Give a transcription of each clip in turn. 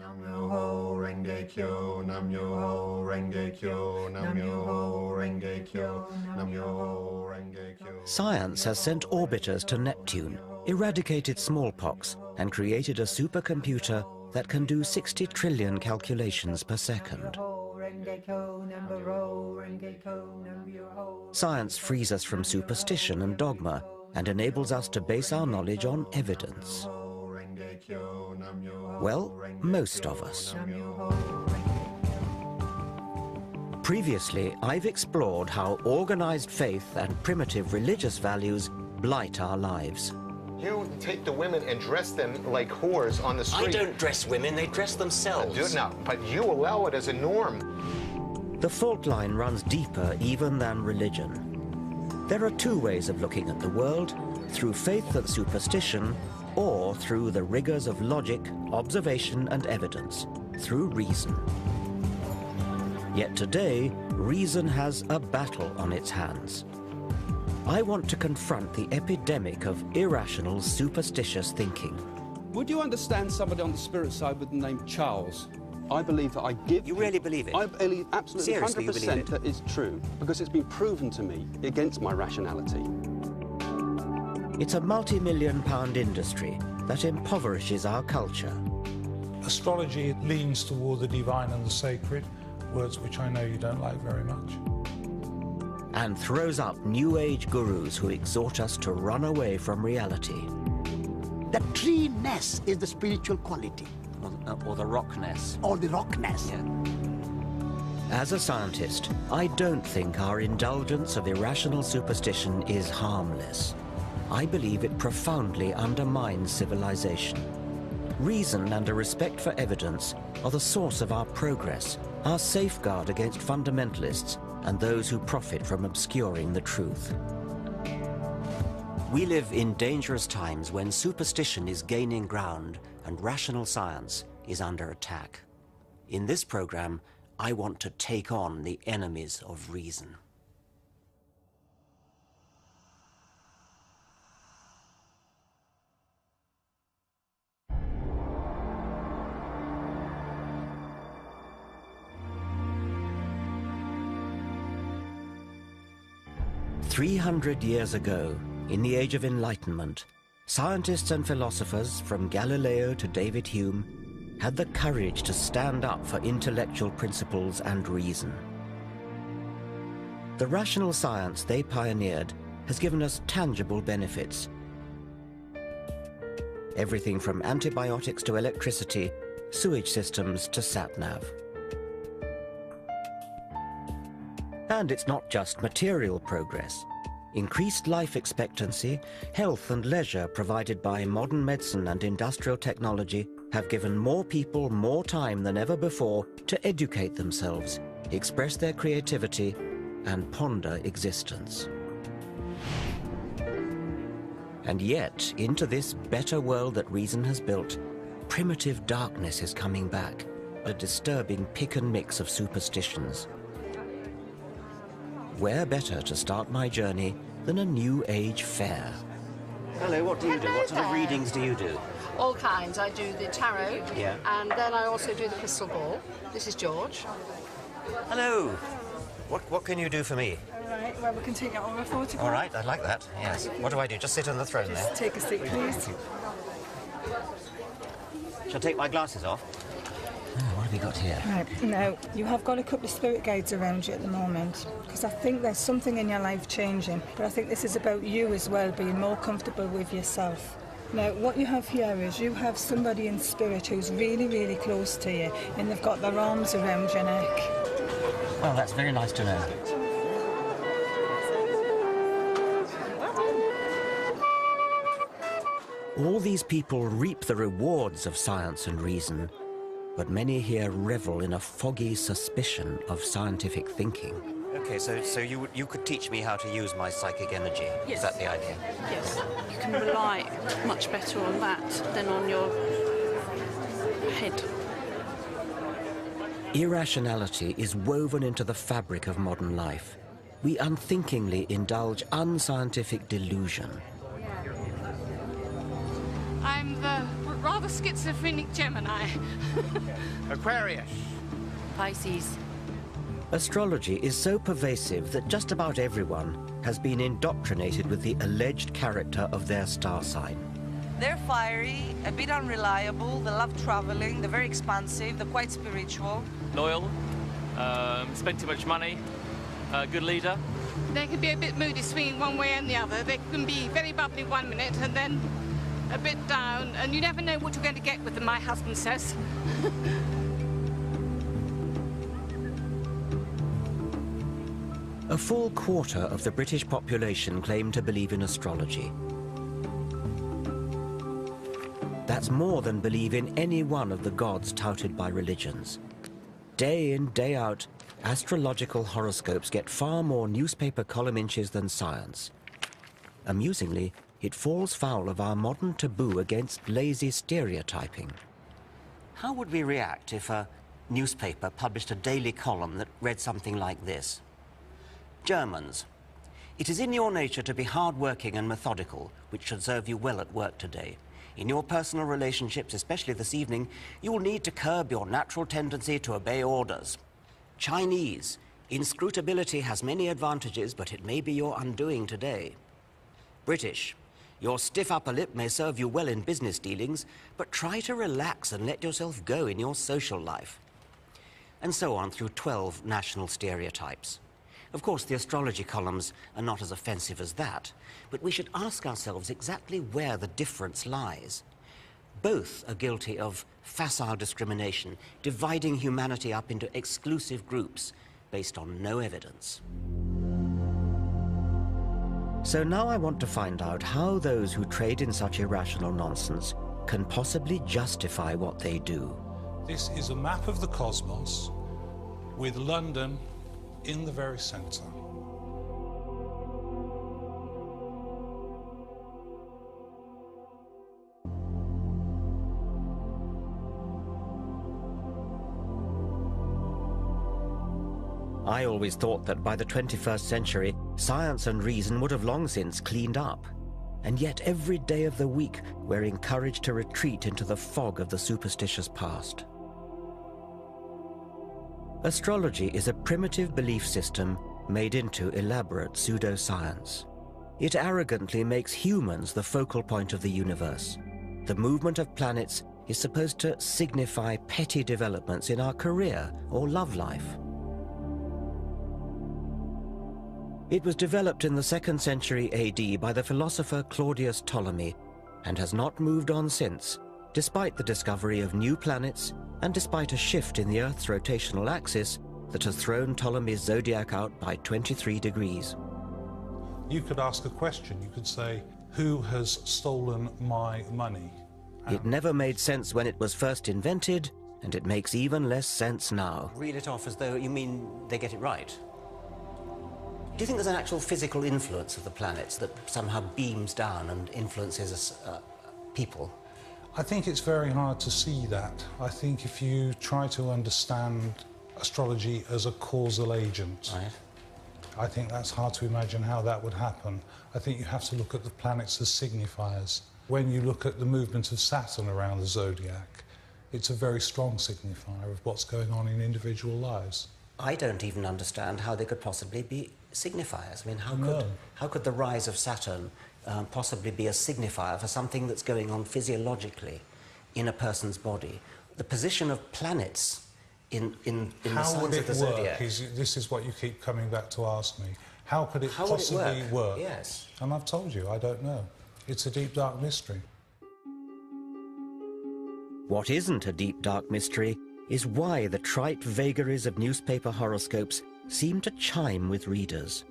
Nam-myoho Renge Kyo, Nam-myoho Renge Kyo, Nam-myoho Renge Kyo, Nam-myoho Renge Kyo. Science has sent orbiters to Neptune, eradicated smallpox, and created a supercomputer that can do 60 trillion calculations per second. Science frees us from superstition and dogma and enables us to base our knowledge on evidence. Well, most of us. Previously, I've explored how organized faith and primitive religious values blight our lives. You take the women and dress them like whores on the street. I don't dress women, they dress themselves. No, but you allow it as a norm. The fault line runs deeper even than religion. There are two ways of looking at the world, through faith and superstition, or through the rigors of logic, observation and evidence, through reason. Yet today, reason has a battle on its hands. I want to confront the epidemic of irrational, superstitious thinking. Would you understand somebody on the spirit side with the name Charles? I believe that I give... You really believe it? I believe absolutely. Seriously, 100% you believe it? that is true, because it's been proven to me against my rationality. It's a multi-million-pound industry that impoverishes our culture. Astrology leans toward the divine and the sacred, words which I know you don't like very much. And throws up New Age gurus who exhort us to run away from reality. The tree-ness is the spiritual quality. Or the rockness. Or the rockness. Yeah. As a scientist, I don't think our indulgence of irrational superstition is harmless. I believe it profoundly undermines civilization. Reason and a respect for evidence are the source of our progress, our safeguard against fundamentalists and those who profit from obscuring the truth. We live in dangerous times when superstition is gaining ground and rational science is under attack. In this program, I want to take on the enemies of reason. "300 years ago, in the Age of Enlightenment, scientists and philosophers from Galileo to David Hume had the courage to stand up for intellectual principles and reason. The rational science they pioneered has given us tangible benefits. Everything from antibiotics to electricity, sewage systems to sat-nav. And it's not just material progress. Increased life expectancy, health and leisure provided by modern medicine and industrial technology have given more people more time than ever before to educate themselves, express their creativity, and ponder existence. And yet, into this better world that reason has built, primitive darkness is coming back, a disturbing pick and mix of superstitions. Where better to start my journey than a New Age fair? Hello, what do you do? What sort of readings do you do? All kinds. I do the tarot, Yeah. And then I also do the crystal ball. This is George. Hello. What can you do for me? All right, well, we can take it over a photograph. All right, I'd like that, yes. What do I do? Just sit on the throne there? Just take a seat, please. Shall I take my glasses off? Oh, what have we got here? Right, now, you have got a couple of spirit guides around you at the moment, because I think there's something in your life changing, but I think this is about you as well, being more comfortable with yourself. Now, what you have here is you have somebody in spirit who's really, really close to you, and they've got their arms around your neck. Well, that's very nice to know. All these people reap the rewards of science and reason, but many here revel in a foggy suspicion of scientific thinking. Okay, so you could teach me how to use my psychic energy? Yes. Is that the idea? Yes, you can rely much better on that than on your head. Irrationality is woven into the fabric of modern life. We unthinkingly indulge unscientific delusion. I'm the rather schizophrenic Gemini. Aquarius. Pisces. Astrology is so pervasive that just about everyone has been indoctrinated with the alleged character of their star sign. They're fiery, a bit unreliable, they love traveling, they're very expansive, they're quite spiritual. Loyal, spend too much money, good leader. They can be a bit moody, swinging one way and the other. They can be very bubbly 1 minute and then a bit down, and you never know what you're going to get with them, my husband says. A full quarter of the British population claim to believe in astrology. That's more than believe in any one of the gods touted by religions. Day in, day out, astrological horoscopes get far more newspaper column inches than science. Amusingly, it falls foul of our modern taboo against lazy stereotyping. How would we react if a newspaper published a daily column that read something like this? Germans. It is in your nature to be hard-working and methodical, which should serve you well at work today. In your personal relationships, especially this evening, you will need to curb your natural tendency to obey orders. Chinese. Inscrutability has many advantages, but it may be your undoing today. British. Your stiff upper lip may serve you well in business dealings, but try to relax and let yourself go in your social life. And so on through 12 national stereotypes. Of course, the astrology columns are not as offensive as that, but we should ask ourselves exactly where the difference lies. Both are guilty of facile discrimination, dividing humanity up into exclusive groups based on no evidence. So now I want to find out how those who trade in such irrational nonsense can possibly justify what they do. This is a map of the cosmos with London in the very centre. I always thought that by the 21st century, science and reason would have long since cleaned up. And yet every day of the week, we're encouraged to retreat into the fog of the superstitious past. Astrology is a primitive belief system made into elaborate pseudoscience. It arrogantly makes humans the focal point of the universe. The movement of planets is supposed to signify petty developments in our career or love life. It was developed in the 2nd century AD by the philosopher Claudius Ptolemy and has not moved on since, despite the discovery of new planets and despite a shift in the Earth's rotational axis that has thrown Ptolemy's zodiac out by 23 degrees. You could ask a question. You could say, who has stolen my money? It never made sense when it was first invented, and it makes even less sense now. Read it off as though you mean they get it right. Do you think there's an actual physical influence of the planets that somehow beams down and influences us, people? I think it's very hard to see that. I think if you try to understand astrology as a causal agent, right, I think that's hard to imagine how that would happen. I think you have to look at the planets as signifiers. When you look at the movement of Saturn around the zodiac, it's a very strong signifier of what's going on in individual lives. I don't even understand how they could possibly be signifiers. I mean, how could the rise of Saturn possibly be a signifier for something that's going on physiologically in a person's body? The position of planets in the signs of the zodiac. This is what you keep coming back to ask me. How could it possibly work? Yes. And I've told you, I don't know. It's a deep, dark mystery. What isn't a deep, dark mystery is why the trite vagaries of newspaper horoscopes seem to chime with readers.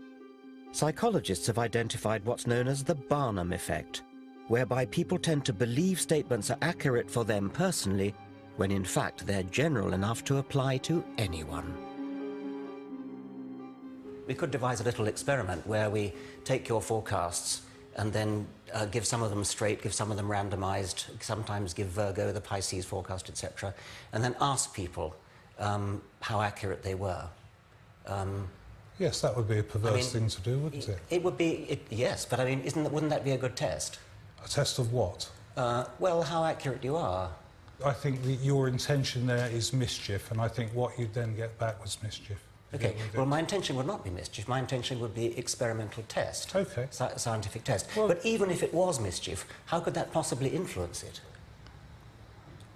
Psychologists have identified what's known as the Barnum effect, whereby people tend to believe statements are accurate for them personally, when in fact they're general enough to apply to anyone. We could devise a little experiment where we take your forecasts and then give some of them straight, give some of them randomized, sometimes give Virgo the Pisces forecast, etc., and then ask people how accurate they were. Yes, that would be a perverse thing to do, wouldn't it? It would be, yes, but I mean, wouldn't that be a good test? A test of what? Well, how accurate you are. I think that your intention there is mischief, and I think what you'd then get back was mischief. Okay, well, my intention would not be mischief. My intention would be experimental test. Okay. Scientific test. Well, but even if it was mischief, how could that possibly influence it?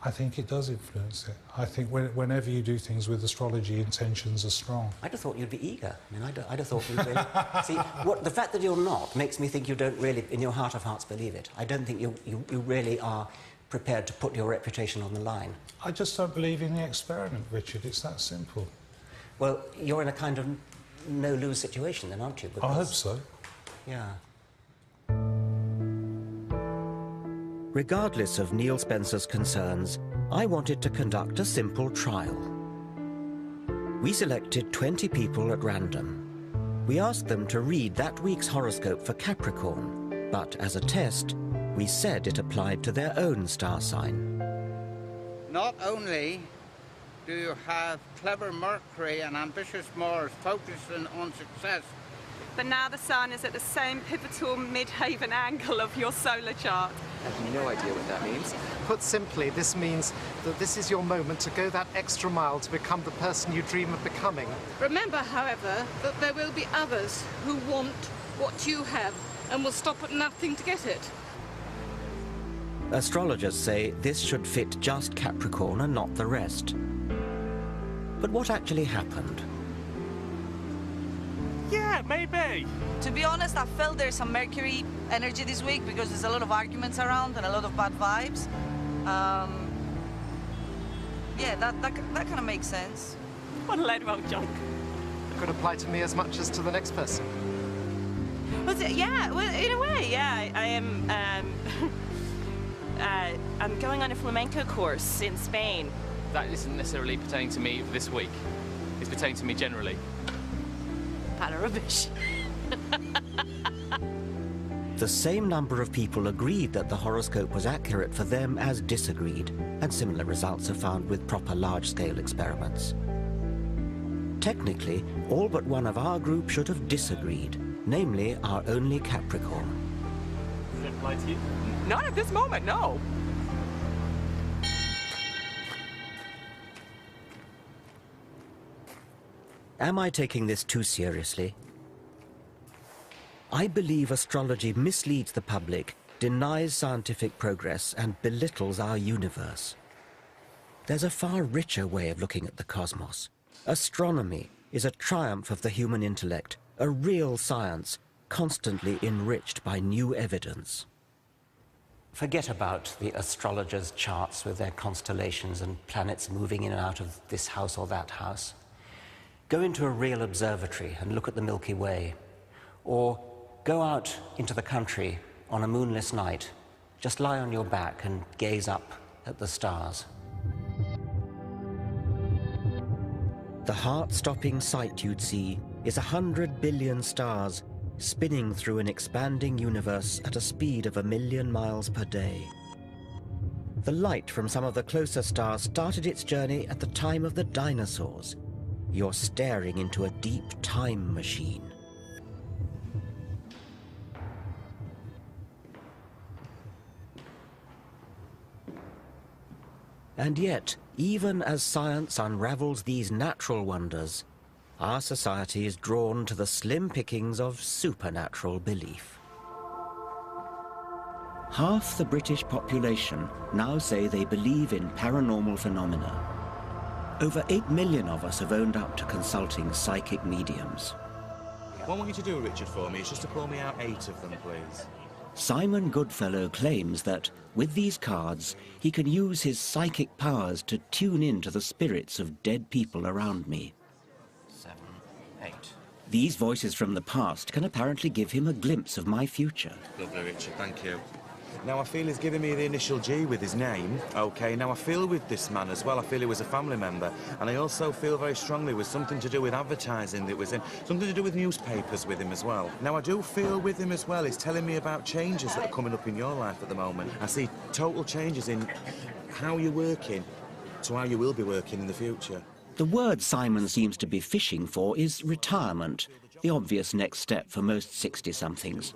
I think it does influence it. I think whenever you do things with astrology, intentions are strong. I'd have thought you'd be eager. I mean, I'd have thought you'd really... See, the fact that you're not makes me think you don't really, in your heart of hearts, believe it. I don't think you really are prepared to put your reputation on the line. I just don't believe in the experiment, Richard. It's that simple. Well, you're in a kind of no-lose situation then, aren't you? Because... I hope so. Yeah. Regardless of Neil Spencer's concerns, I wanted to conduct a simple trial. We selected 20 people at random. We asked them to read that week's horoscope for Capricorn, but as a test, we said it applied to their own star sign. Not only do you have clever Mercury and ambitious Mars focusing on success, but now the Sun is at the same pivotal midhaven angle of your solar chart. I have no idea what that means. Put simply, this means that this is your moment to go that extra mile to become the person you dream of becoming. Remember, however, that there will be others who want what you have and will stop at nothing to get it. Astrologers say this should fit just Capricorn and not the rest. But what actually happened? Yeah, maybe. To be honest, I felt there's some Mercury energy this week because there's a lot of arguments around and a lot of bad vibes. Yeah, that kind of makes sense. What a load of old junk. It could apply to me as much as to the next person. Yeah, well, in a way, yeah. I am, I'm going on a flamenco course in Spain. That isn't necessarily pertaining to me this week. It's pertaining to me generally. Pile of rubbish. The same number of people agreed that the horoscope was accurate for them as disagreed, and similar results are found with proper large-scale experiments. Technically, all but one of our group should have disagreed, namely our only Capricorn. Does it apply to you? Not at this moment, no. Am I taking this too seriously? I believe astrology misleads the public, denies scientific progress, and belittles our universe. There's a far richer way of looking at the cosmos. Astronomy is a triumph of the human intellect, a real science, constantly enriched by new evidence. Forget about the astrologers' charts with their constellations and planets moving in and out of this house or that house. Go into a real observatory and look at the Milky Way. Or go out into the country on a moonless night. Just lie on your back and gaze up at the stars. The heart-stopping sight you'd see is 100 billion stars spinning through an expanding universe at a speed of 1 million miles per day. The light from some of the closer stars started its journey at the time of the dinosaurs. You're staring into a deep time machine. And yet, even as science unravels these natural wonders, our society is drawn to the slim pickings of supernatural belief. Half the British population now say they believe in paranormal phenomena. Over 8 million of us have owned up to consulting psychic mediums. What I want you to do, Richard, for me is just to pull me out 8 of them, please. Simon Goodfellow claims that, with these cards, he can use his psychic powers to tune in to the spirits of dead people around me. 7, 8. These voices from the past can apparently give him a glimpse of my future. Lovely, Richard, thank you. Now, I feel he's giving me the initial G with his name. OK, now I feel with this man as well, I feel he was a family member. And I also feel very strongly with something to do with advertising that was in, something to do with newspapers with him as well. Now, I do feel with him as well, he's telling me about changes that are coming up in your life at the moment. I see total changes in how you're working to how you will be working in the future. The word Simon seems to be fishing for is retirement, The obvious next step for most 60-somethings.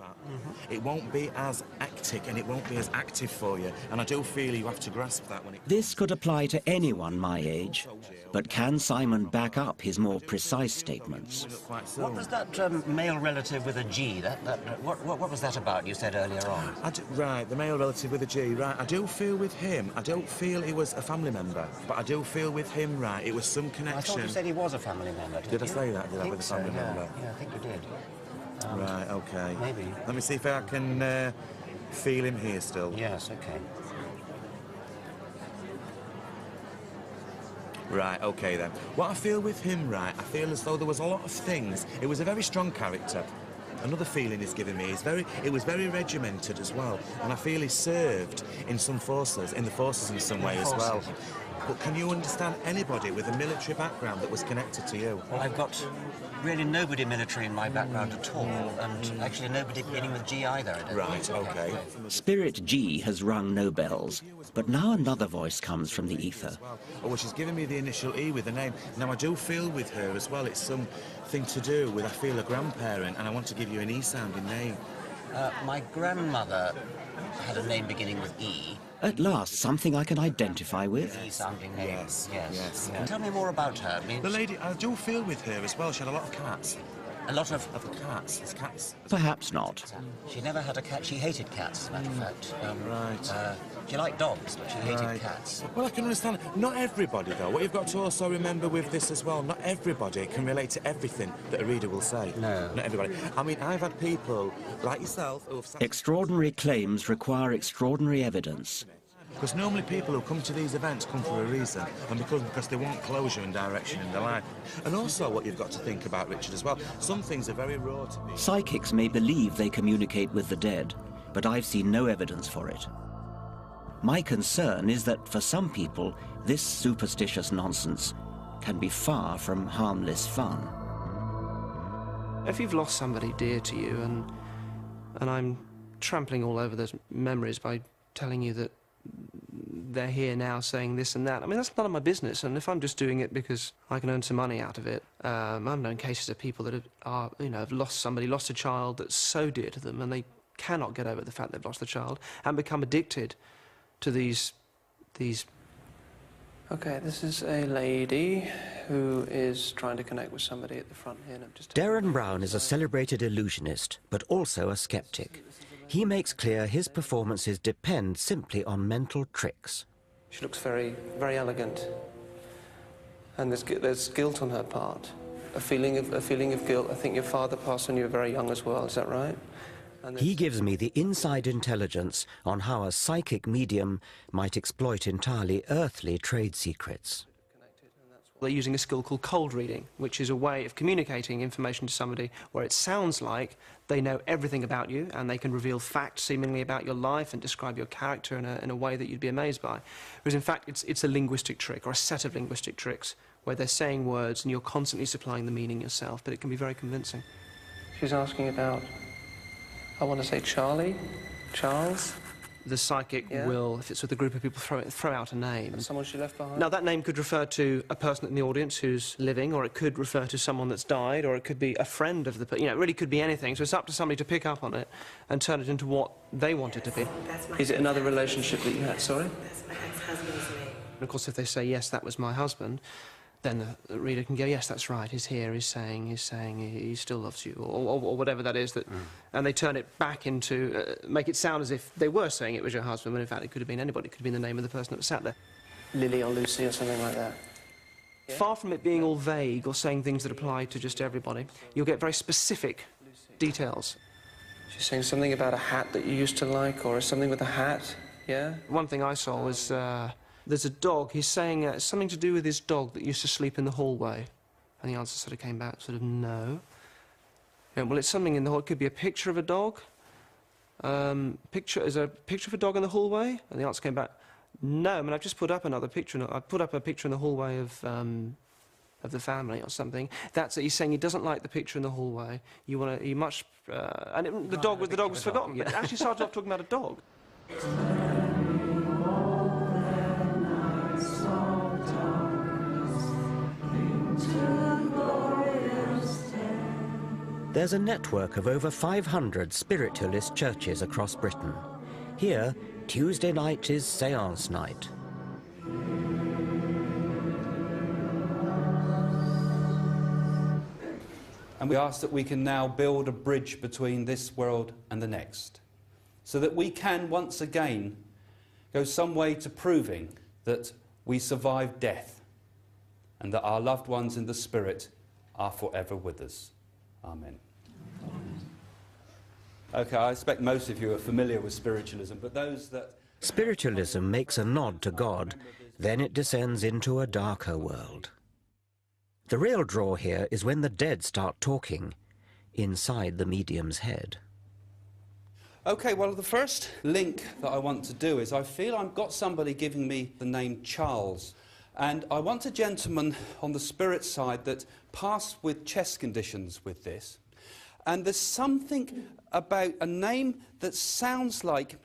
It won't be as hectic and it won't be as active for you, and I do feel you have to grasp that when it... This could apply to anyone my age, but can Simon back up his more precise statements? What was that male relative with a G? What was that about you said earlier on? Right, the male relative with a G, right. I do feel with him, I don't feel he was a family member, but I do feel with him, right, it was some connection. I thought you said he was a family member, Did I say that? Did I with a family member? Yeah, I think you did. Right, OK. Maybe. Let me see if I can feel him here still. Yes, OK. Right, OK then. What I feel with him, right, I feel as though there was a lot of things. It was a very strong character. Another feeling he's given me is it was very regimented as well, and I feel he served in the forces in some way as well. But can you understand anybody with a military background that was connected to you? Well, I've got really nobody military in my background at all, and actually nobody beginning with G either. I don't Right, think. OK. Spirit G has rung no bells, but now another voice comes from the ether. Oh, well, she's given me the initial E with the name. Now, I do feel with her as well, it's something to do with, I feel, a grandparent, and I want to give you an E-sounding name. My grandmother had a name beginning with E. At last, something I can identify with. E-sounding name. Yes. Tell me more about her. I mean, the lady, I do feel with her as well, she had a lot of cats. A lot of cats. It's cats. Perhaps not. She never had a cat. She hated cats, as a matter of fact. Right. She liked dogs, but she hated cats. Well, I can understand. Not everybody, though. What you've got to also remember with this as well, not everybody can relate to everything that a reader will say. No. Not everybody. I mean, I've had people like yourself who have... Extraordinary claims require extraordinary evidence. Because normally people who come to these events come for a reason, and because they want closure and direction in their life. And also what you've got to think about, Richard, as well, some things are very raw to me. Psychics may believe they communicate with the dead, but I've seen no evidence for it. My concern is that for some people, this superstitious nonsense can be far from harmless fun. If you've lost somebody dear to you, and I'm trampling all over those memories by telling you that they're here now saying this and that. I mean, that's none of my business, and if I'm just doing it because I can earn some money out of it, I've known cases of people that have lost somebody, lost a child that's so dear to them, and they cannot get over the fact they've lost the child, and become addicted to these... Okay, this is a lady who is trying to connect with somebody at the front here. Darren Brown is a celebrated illusionist, but also a skeptic. He makes clear his performances depend simply on mental tricks. She looks very, very elegant, and there's guilt on her part, a feeling of guilt. I think your father passed when you were very young as well. Is that right? He gives me the inside intelligence on how a psychic medium might exploit entirely earthly trade secrets. They're using a skill called cold reading, which is a way of communicating information to somebody where it sounds like they know everything about you and they can reveal facts seemingly about your life and describe your character in a way that you'd be amazed by. Whereas in fact it's a linguistic trick or a set of linguistic tricks where they're saying words and you're constantly supplying the meaning yourself, but it can be very convincing. She's asking about, I want to say Charlie, Charles. The psychic will, if it's with a group of people, throw out a name. And someone she left behind? Now, that name could refer to a person in the audience who's living, or it could refer to someone that's died, or it could be a friend of the person. You know, it really could be anything. So it's up to somebody to pick up on it and turn it into what they want it to be. Is it another relationship that you had? Sorry? That's my ex-husband's name. And of course, if they say, yes, that was my husband, then the reader can go, yes, that's right, he's here, he's saying he still loves you, or whatever that is, and they turn it back into, make it sound as if they were saying it was your husband, when in fact it could have been anybody, it could have been the name of the person that was sat there. Lily or Lucy or something like that. Yeah. Far from it being all vague or saying things that apply to just everybody, you'll get very specific details. She's saying something about a hat that you used to like, or something with a hat, yeah? One thing I saw was, there's a dog, he's saying something to do with his dog that used to sleep in the hallway. And the answer sort of came back, sort of, no. Yeah, well, it's something in the hall, it could be a picture of a dog. Is there a picture of a dog in the hallway? And the answer came back, no. I mean, I've just put up another picture, I put up a picture in the hallway of the family or something. That's it, he's saying he doesn't like the picture in the hallway. The dog was forgotten, but it actually started off talking about a dog. There's a network of over 500 spiritualist churches across Britain. Here, Tuesday night is séance night. And we ask that we can now build a bridge between this world and the next, so that we can once again go some way to proving that we survived death and that our loved ones in the spirit are forever with us. Amen. Okay, I expect most of you are familiar with spiritualism, but those that... Spiritualism makes a nod to God, then it descends into a darker world. The real draw here is when the dead start talking inside the medium's head. Okay, well, the first link that I want to do is I feel I've got somebody giving me the name Charles. And I want a gentleman on the spirit side that passed with chest conditions with this. And there's something about a name that sounds like,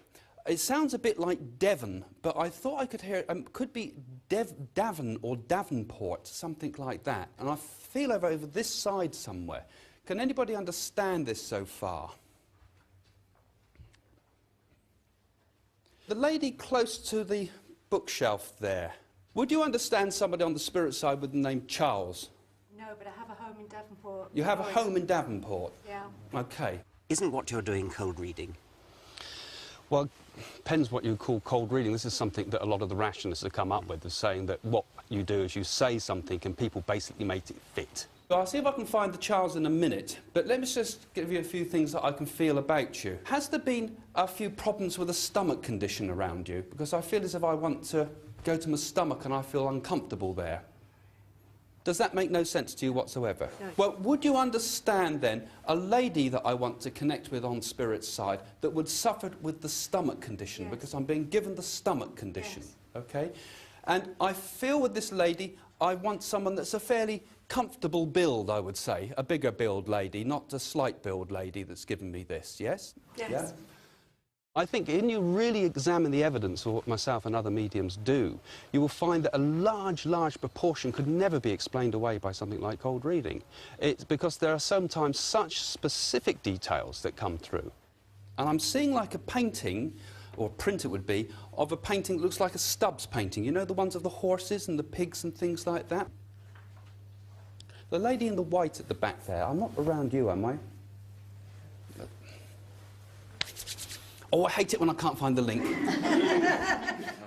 it sounds a bit like Devon, but I thought I could hear, could be Davon or Davenport, something like that. And I feel over this side somewhere. Can anybody understand this so far? The lady close to the bookshelf there. Would you understand somebody on the spirit side with the name Charles? No, but I have a home in Davenport. You have a home in Davenport? Yeah. Okay. Isn't what you're doing cold reading? Well, depends what you call cold reading. This is something that a lot of the rationalists have come up with, is saying that what you do is you say something and people basically make it fit. So I'll see if I can find the Charles in a minute, but let me just give you a few things that I can feel about you. Has there been a few problems with a stomach condition around you? Because I feel as if I want to go to my stomach and I feel uncomfortable there. Does that make no sense to you whatsoever? No. Well, would you understand then a lady that I want to connect with on spirit's side that would suffer with the stomach condition? Yes. Because I'm being given the stomach condition, Yes. okay? And I feel with this lady, I want someone that's a fairly comfortable build, I would say. A bigger build lady, not a slight build lady that's given me this, yes? Yes. Yeah? I think when you really examine the evidence, or what myself and other mediums do, you will find that a large proportion could never be explained away by something like cold reading. It's because there are sometimes such specific details that come through. And I'm seeing like a painting, or print it would be, of a painting that looks like a Stubbs painting. You know, the ones of the horses and the pigs and things like that? The lady in the white at the back there, I'm not around you, am I? Oh, I hate it when I can't find the link.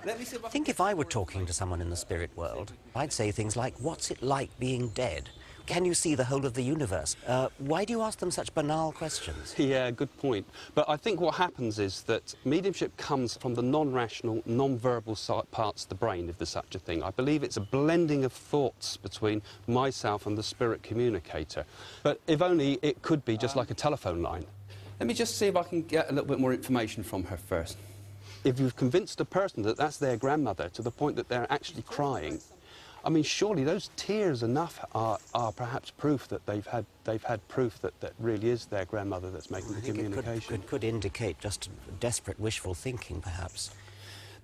Let me see if I think if I were talking to someone in the spirit world, I'd say things like, what's it like being dead? Can you see the whole of the universe? Why do you ask them such banal questions? Yeah, good point. But I think what happens is that mediumship comes from the non-rational, non-verbal parts of the brain, if there's such a thing. I believe it's a blending of thoughts between myself and the spirit communicator. But if only it could be just like a telephone line. Let me just see if I can get a little bit more information from her first. If you've convinced a person that that's their grandmother to the point that they're actually crying, I mean, surely those tears enough are perhaps proof that they've had proof that that really is their grandmother that's making the communication. It could indicate just desperate wishful thinking, perhaps.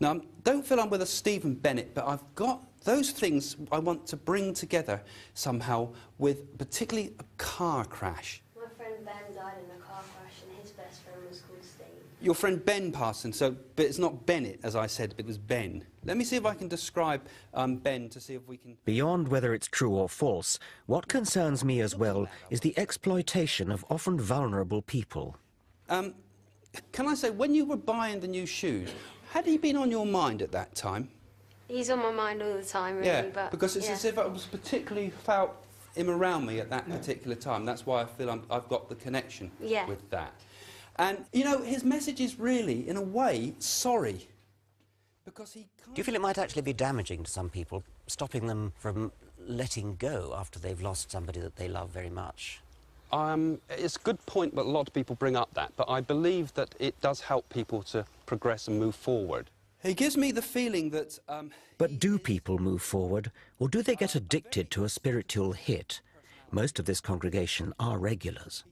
Now, don't feel I'm with a Stephen Bennett, but I've got those things I want to bring together somehow with particularly a car crash. My friend Ben died in a car crash and his best friend was called Steve. Your friend Ben Parson, but it's not Bennett, as I said, it was Ben. Let me see if I can describe Ben to see if we can... Beyond whether it's true or false, what concerns me as well is the exploitation of often vulnerable people. Can I say, when you were buying the new shoes, had he been on your mind at that time? He's on my mind all the time, really. Yeah, but because it's as if I was particularly felt him around me at that particular time. That's why I feel I've got the connection with that. And, you know, his message is really, in a way, sorry. Because he can't... Do you feel it might actually be damaging to some people, stopping them from letting go after they've lost somebody that they love very much? It's a good point, but a lot of people bring up that. But I believe that it does help people to progress and move forward. He gives me the feeling that... But do people move forward, or do they get addicted to a spiritual hit? Most of this congregation are regulars.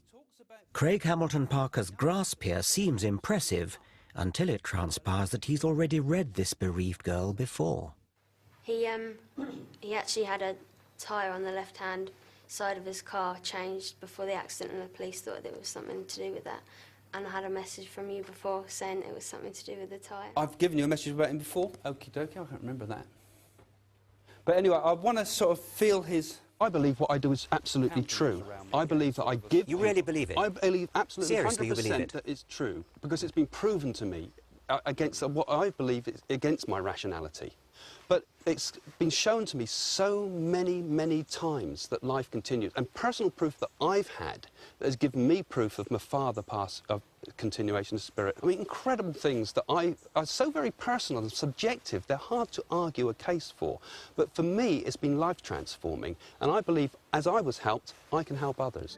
Craig Hamilton Parker's grasp here seems impressive, until it transpires that he's already read this bereaved girl before. He actually had a tyre on the left hand side of his car changed before the accident, and the police thought there was something to do with that. And I had a message from you before saying it was something to do with the tyre. I've given you a message about him before. Okie dokie, I can't remember that. But anyway, I want to sort of feel his... I believe what I do is absolutely true. I believe that I give... You really believe it? I believe absolutely Seriously, 100% you believe it? that it's true, because it's been proven to me against what I believe is against my rationality. But it's been shown to me so many, many times that life continues. And personal proof that I've had that has given me proof of my father pass of continuation of spirit. I mean, incredible things that are so very personal and subjective, they're hard to argue a case for. But for me, it's been life transforming. And I believe, as I was helped, I can help others.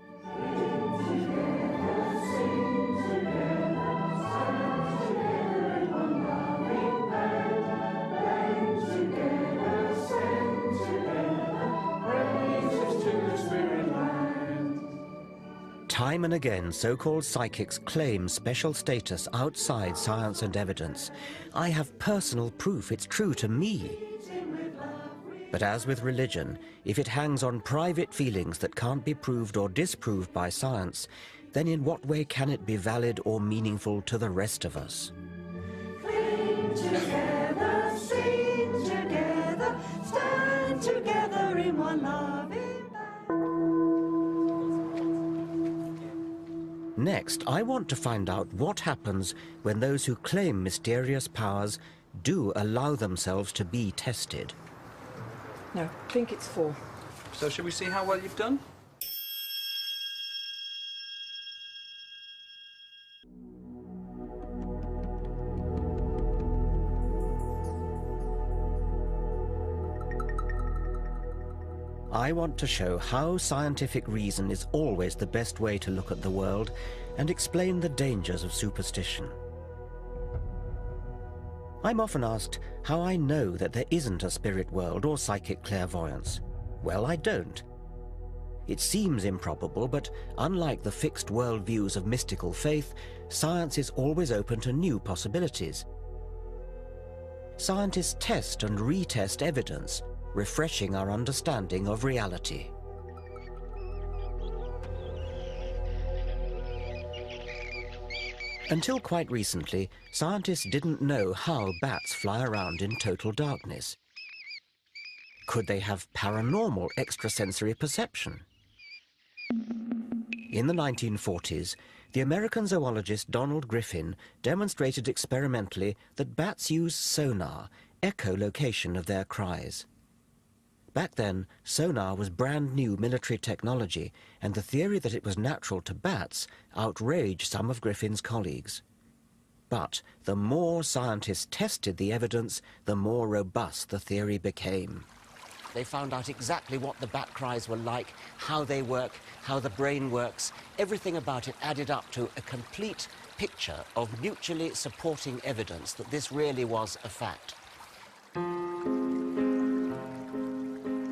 Time and again, so-called psychics claim special status outside science and evidence. I have personal proof it's true to me. But as with religion, if it hangs on private feelings that can't be proved or disproved by science, then in what way can it be valid or meaningful to the rest of us? Cling together, sing together, stand together in one loving band. Next, I want to find out what happens when those who claim mysterious powers do allow themselves to be tested. No, I think it's 4. So shall we see how well you've done? I want to show how scientific reason is always the best way to look at the world and explain the dangers of superstition. I'm often asked how I know that there isn't a spirit world or psychic clairvoyance. Well, I don't. It seems improbable, but unlike the fixed worldviews of mystical faith, science is always open to new possibilities. Scientists test and retest evidence, refreshing our understanding of reality. Until quite recently, scientists didn't know how bats fly around in total darkness. Could they have paranormal extrasensory perception? In the 1940s, the American zoologist Donald Griffin demonstrated experimentally that bats use sonar, echolocation of their cries. Back then, sonar was brand new military technology, and the theory that it was natural to bats outraged some of Griffin's colleagues. But the more scientists tested the evidence, the more robust the theory became. They found out exactly what the bat cries were like, how they work, how the brain works. Everything about it added up to a complete picture of mutually supporting evidence that this really was a fact.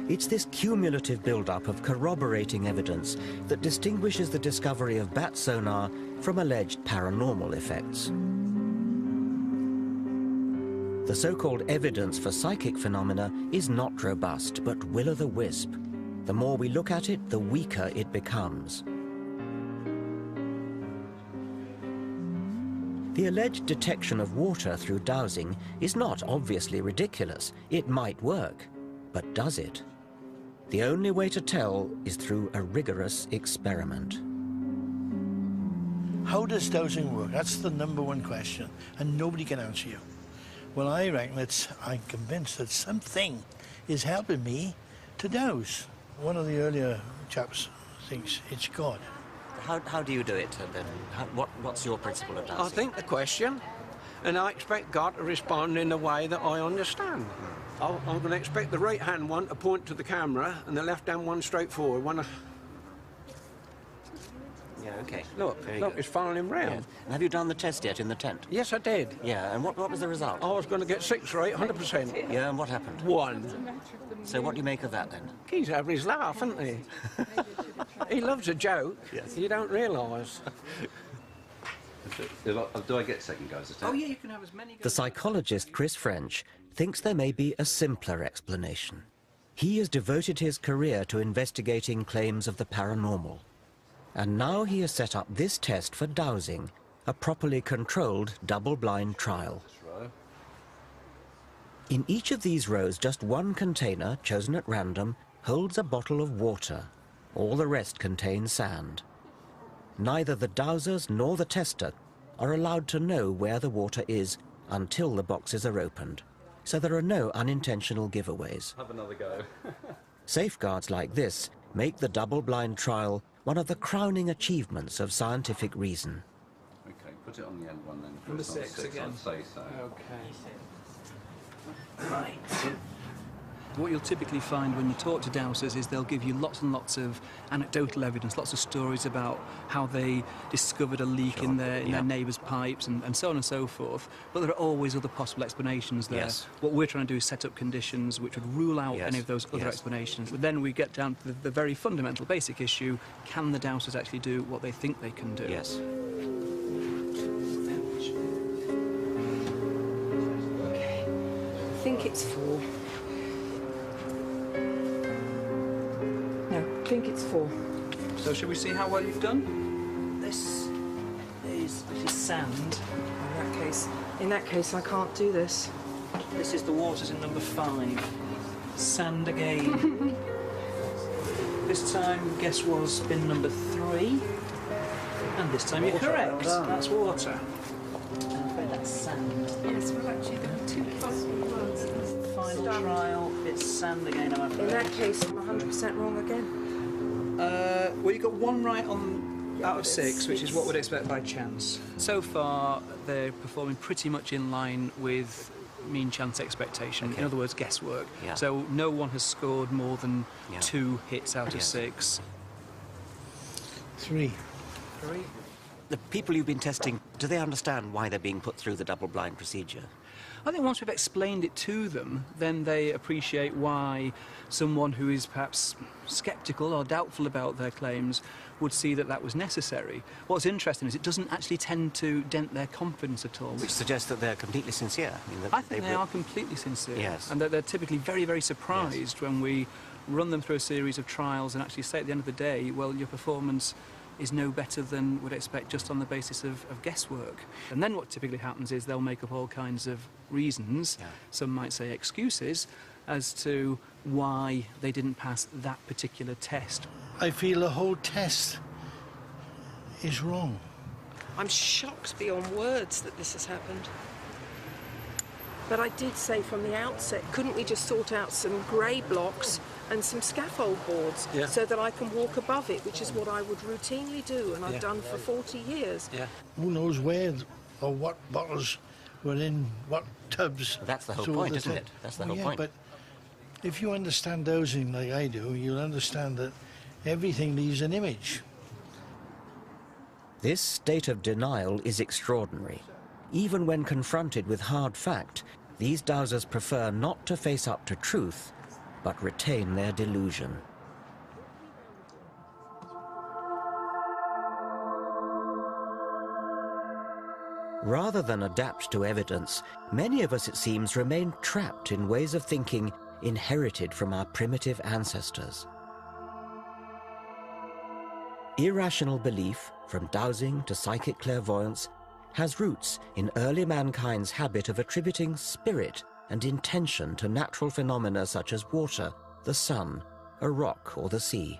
It's this cumulative build-up of corroborating evidence that distinguishes the discovery of bat sonar from alleged paranormal effects. The so-called evidence for psychic phenomena is not robust, but will-o'-the-wisp. The more we look at it, the weaker it becomes. The alleged detection of water through dowsing is not obviously ridiculous. It might work, but does it? The only way to tell is through a rigorous experiment. How does dowsing work? That's the #1 question, and nobody can answer you. Well, I reckon I'm convinced that something is helping me to dowse. One of the earlier chaps thinks it's God. How do you do it, then? What's your principle of dowsing? I think the question, and I expect God to respond in a way that I understand. I'm going to expect the right-hand one to point to the camera and the left-hand one straight forward. Yeah, okay. Look, it's following him round. Yeah. And have you done the test yet in the tent? Yes, I did. Yeah, and what was the result? I was going to get 6 or 8, 100%. Yeah, and what happened? 1. So what do you make of that, then? He's having his laugh, isn't he? He loves a joke. Yes. You don't realise. Do I get second goes at it? Oh, yeah, you can have as many goes. The psychologist Chris French thinks there may be a simpler explanation. He has devoted his career to investigating claims of the paranormal. And now he has set up this test for dowsing, a properly controlled double-blind trial. In each of these rows, just one container, chosen at random, holds a bottle of water. All the rest contain sand. Neither the dowsers nor the tester are allowed to know where the water is until the boxes are opened. So there are no unintentional giveaways. Have another go. Safeguards like this make the double-blind trial one of the crowning achievements of scientific reason. Okay, put it on the end one then. Number 6 again. I'd say so. Okay. Right. What you'll typically find when you talk to dowsers is they'll give you lots and lots of anecdotal evidence, lots of stories about how they discovered a leak in their neighbour's pipes and so on and so forth. But there are always other possible explanations there. Yes. What we're trying to do is set up conditions which would rule out any of those other explanations. But then we get down to the very fundamental, basic issue: can the dowsers actually do what they think they can do? Yes. Okay. I think it's 4. I think it's 4. So shall we see how well you've done? This is sand. In that case, I can't do this. This is the waters in number 5. Sand again. This time, guess was bin number 3. And this time you're correct. That's water. I'm afraid that's sand. Yes, well, actually, there are 2 possible ones. Final trial, it's sand again, I'm afraid. In that case, I'm 100% wrong again. Well, you got 1 right out of 6, which is what we'd expect by chance. So far, they're performing pretty much in line with mean chance expectation. In other words, guesswork. Yeah. So no one has scored more than 2 hits out of 6. 3. 3. The people you've been testing, do they understand why they're being put through the double-blind procedure? I think once we've explained it to them, then they appreciate why someone who is perhaps sceptical or doubtful about their claims would see that that was necessary. What's interesting is it doesn't actually tend to dent their confidence at all. Which suggests that they're completely sincere. I think they are completely sincere. Yes. And they're typically very, very surprised when we run them through a series of trials and actually say at the end of the day, well, your performance is no better than would expect just on the basis of guesswork. And then what typically happens is they'll make up all kinds of reasons, some might say excuses, as to why they didn't pass that particular test. I feel the whole test is wrong. I'm shocked beyond words that this has happened. But I did say from the outset, couldn't we just sort out some grey blocks and some scaffold boards so that I can walk above it, which is what I would routinely do, and I've done for 40 years. Who knows where or what bottles were in what tubs. That's the whole point, isn't it? That's the whole point. But if you understand dosing like I do, you'll understand that everything leaves an image. This state of denial is extraordinary. Even when confronted with hard fact, these dowsers prefer not to face up to truth, but retain their delusion. Rather than adapt to evidence, many of us, it seems, remain trapped in ways of thinking inherited from our primitive ancestors. Irrational belief, from dowsing to psychic clairvoyance, has roots in early mankind's habit of attributing spirit and intention to natural phenomena such as water, the sun, a rock, or the sea.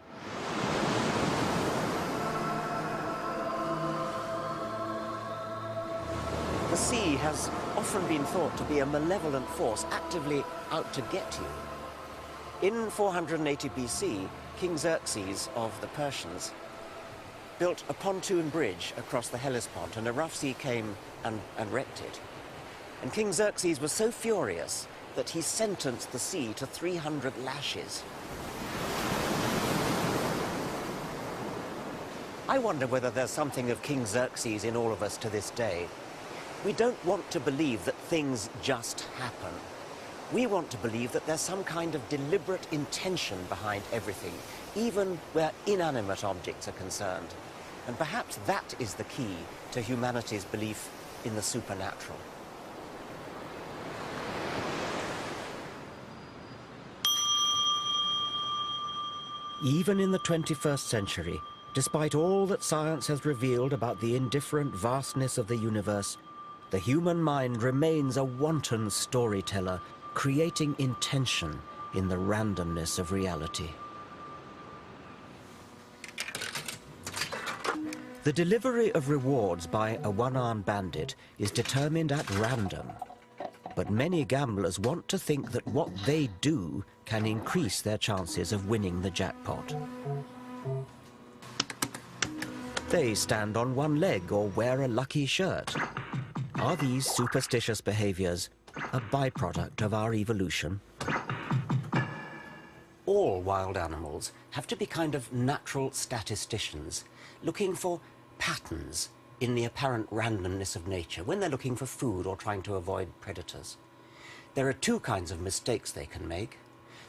The sea has often been thought to be a malevolent force actively out to get you. In 480 BC, King Xerxes of the Persians built a pontoon bridge across the Hellespont, and a rough sea came and wrecked it. And King Xerxes was so furious that he sentenced the sea to 300 lashes. I wonder whether there's something of King Xerxes in all of us to this day. We don't want to believe that things just happen. We want to believe that there's some kind of deliberate intention behind everything, even where inanimate objects are concerned. And perhaps that is the key to humanity's belief in the supernatural. Even in the 21st century, despite all that science has revealed about the indifferent vastness of the universe, the human mind remains a wanton storyteller, creating intention in the randomness of reality. The delivery of rewards by a one-armed bandit is determined at random. But many gamblers want to think that what they do can increase their chances of winning the jackpot. They stand on one leg or wear a lucky shirt. Are these superstitious behaviors a byproduct of our evolution? All wild animals have to be kind of natural statisticians, looking for patterns in the apparent randomness of nature when they're looking for food or trying to avoid predators. There are two kinds of mistakes they can make.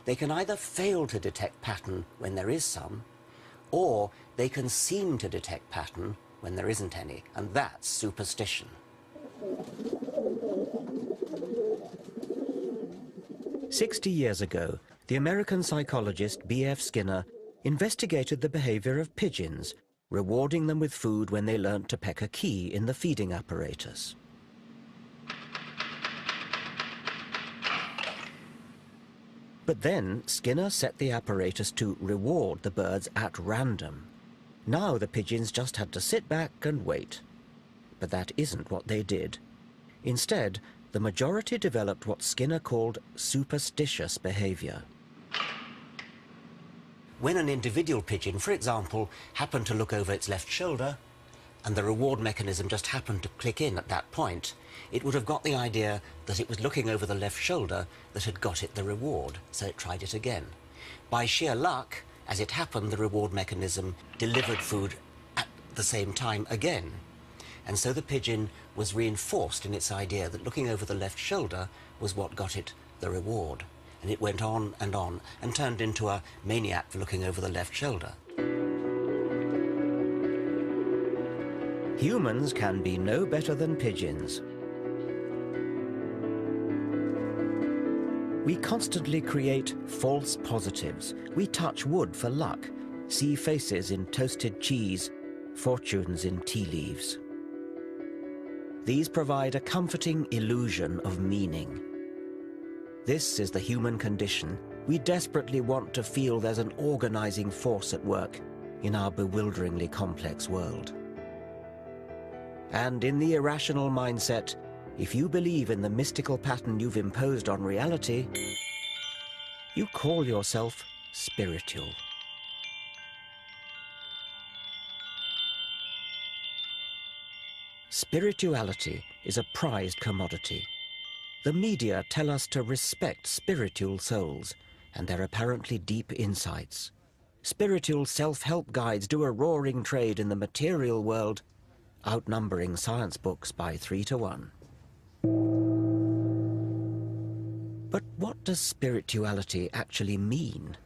They can either fail to detect pattern when there is some, or they can seem to detect pattern when there isn't any, and that's superstition. "60 years ago, the American psychologist B.F. Skinner investigated the behavior of pigeons, rewarding them with food when they learnt to peck a key in the feeding apparatus. But then Skinner set the apparatus to reward the birds at random. Now the pigeons just had to sit back and wait. But that isn't what they did. Instead, the majority developed what Skinner called superstitious behavior. When an individual pigeon, for example, happened to look over its left shoulder, and the reward mechanism just happened to click in at that point, it would have got the idea that it was looking over the left shoulder that had got it the reward, so it tried it again. By sheer luck, as it happened, the reward mechanism delivered food at the same time again. And so the pigeon was reinforced in its idea that looking over the left shoulder was what got it the reward. And it went on and turned into a maniac for looking over the left shoulder. Humans can be no better than pigeons. We constantly create false positives. We touch wood for luck, see faces in toasted cheese, fortunes in tea leaves. These provide a comforting illusion of meaning. This is the human condition. We desperately want to feel there's an organizing force at work in our bewilderingly complex world. And in the irrational mindset, if you believe in the mystical pattern you've imposed on reality, you call yourself spiritual. Spirituality is a prized commodity. The media tell us to respect spiritual souls and their apparently deep insights. Spiritual self-help guides do a roaring trade in the material world, outnumbering science books by 3 to 1. But what does spirituality actually mean?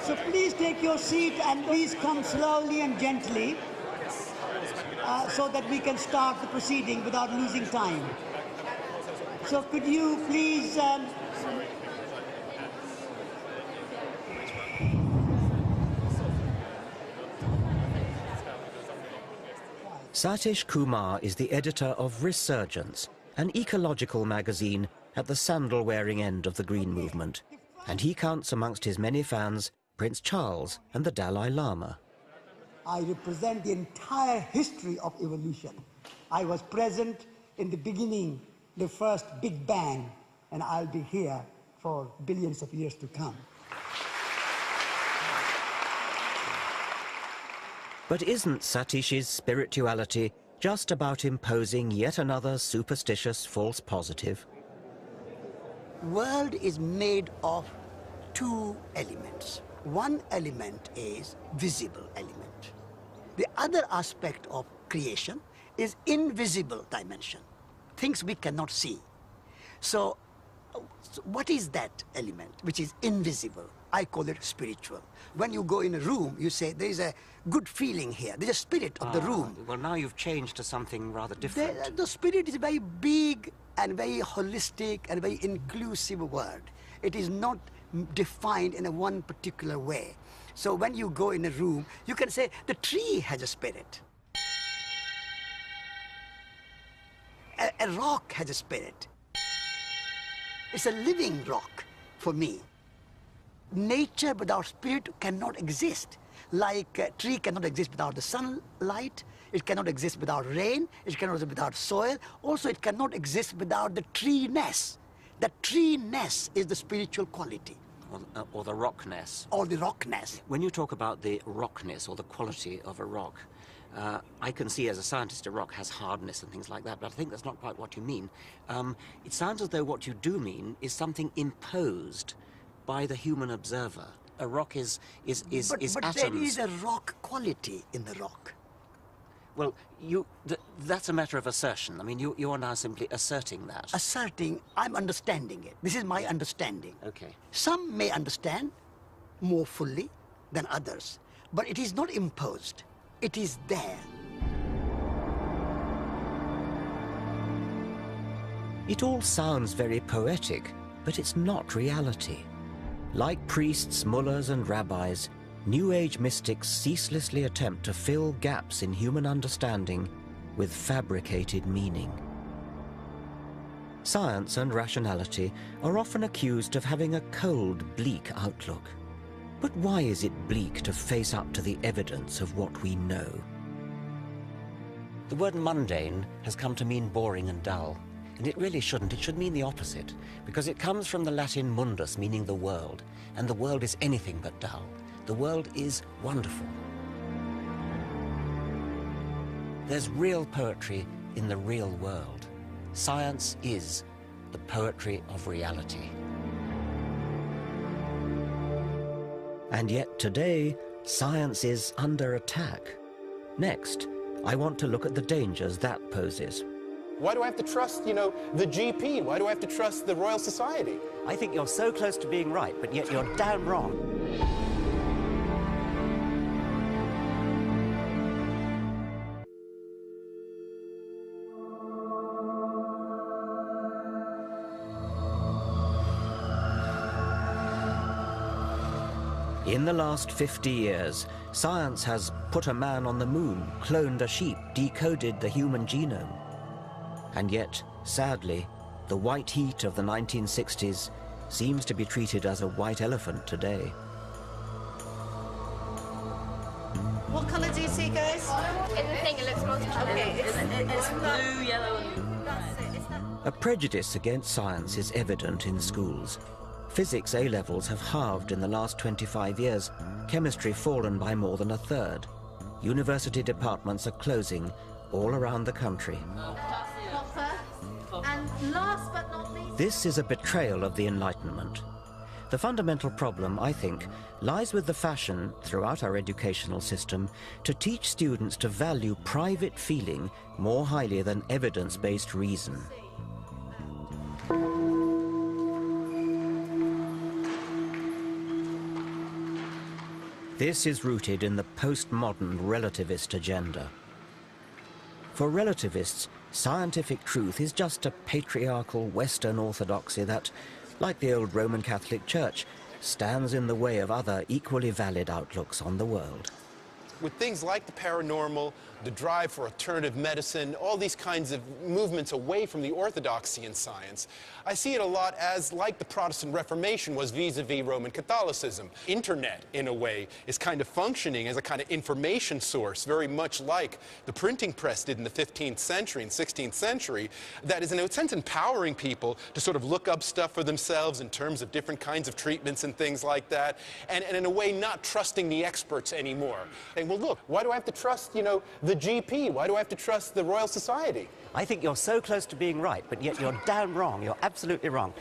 So please take your seat and please come slowly and gently so that we can start the proceeding without losing time. So could you please... Satish Kumar is the editor of Resurgence, an ecological magazine at the sandal-wearing end of the Green Movement, and he counts amongst his many fans Prince Charles and the Dalai Lama. I represent the entire history of evolution. I was present in the beginning, the first Big Bang, and I'll be here for billions of years to come. But isn't Satish's spirituality just about imposing yet another superstitious false positive? World is made of two elements. One element is visible element. The other aspect of creation is invisible dimension, things we cannot see. So what is that element which is invisible? I call it spiritual. When you go in a room, you say there is a good feeling here. There's a spirit of the room. Well, now you've changed to something rather different. The spirit is a very big and very holistic and very inclusive word. It is not defined in a one particular way. So when you go in a room, you can say the tree has a spirit. A rock has a spirit. It's a living rock for me. Nature without spirit cannot exist. Like a tree cannot exist without the sunlight, it cannot exist without rain, it cannot exist without soil. Also, it cannot exist without the tree-ness. The tree-ness is the spiritual quality. Or the rockness. Or the rockness. When you talk about the rockness or the quality of a rock, I can see as a scientist a rock has hardness and things like that, but I think that's not quite what you mean. It sounds as though what you do mean is something imposed by the human observer. A rock is but atoms. But there is a rock quality in the rock. Well, that's a matter of assertion. I mean, you are now simply asserting that. Asserting, I'm understanding it. This is my understanding. Okay. Some may understand more fully than others, but it is not imposed. It is there. It all sounds very poetic, but it's not reality. Like priests, mullahs and rabbis, New Age mystics ceaselessly attempt to fill gaps in human understanding with fabricated meaning. Science and rationality are often accused of having a cold, bleak outlook. But why is it bleak to face up to the evidence of what we know? The word mundane has come to mean boring and dull, and it really shouldn't. It should mean the opposite, because it comes from the Latin mundus, meaning the world, and the world is anything but dull. The world is wonderful. There's real poetry in the real world. Science is the poetry of reality. And yet today, science is under attack. Next, I want to look at the dangers that poses. Why do I have to trust, the GP? Why do I have to trust the Royal Society? I think you're so close to being right, but yet you're damn wrong. In the last 50 years, science has put a man on the moon, cloned a sheep, decoded the human genome. And yet, sadly, the white heat of the 1960s seems to be treated as a white elephant today. What colour do you see, guys? In the thing, it looks multicolored. Okay, it's blue, yellow, and that's it. A prejudice against science is evident in schools. Physics A-levels have halved in the last 25 years, chemistry fallen by more than a third. University departments are closing all around the country. And last but not least... This is a betrayal of the Enlightenment. The fundamental problem, I think, lies with the fashion throughout our educational system to teach students to value private feeling more highly than evidence-based reason. This is rooted in the postmodern relativist agenda. For relativists, scientific truth is just a patriarchal Western orthodoxy that, like the old Roman Catholic Church, stands in the way of other equally valid outlooks on the world. With things like the paranormal, the drive for alternative medicine, all these kinds of movements away from the orthodoxy in science, I see it a lot as like the Protestant Reformation was vis-a-vis Roman Catholicism. Internet, in a way, is kind of functioning as a kind of information source, very much like the printing press did in the 15th century and 16th century, that is in a sense empowering people to sort of look up stuff for themselves in terms of different kinds of treatments and things like that, and in a way not trusting the experts anymore. Saying, well, look, why do I have to trust, the GP? Why do I have to trust the Royal Society? I think you're so close to being right, but yet you're damn wrong. You're absolutely wrong.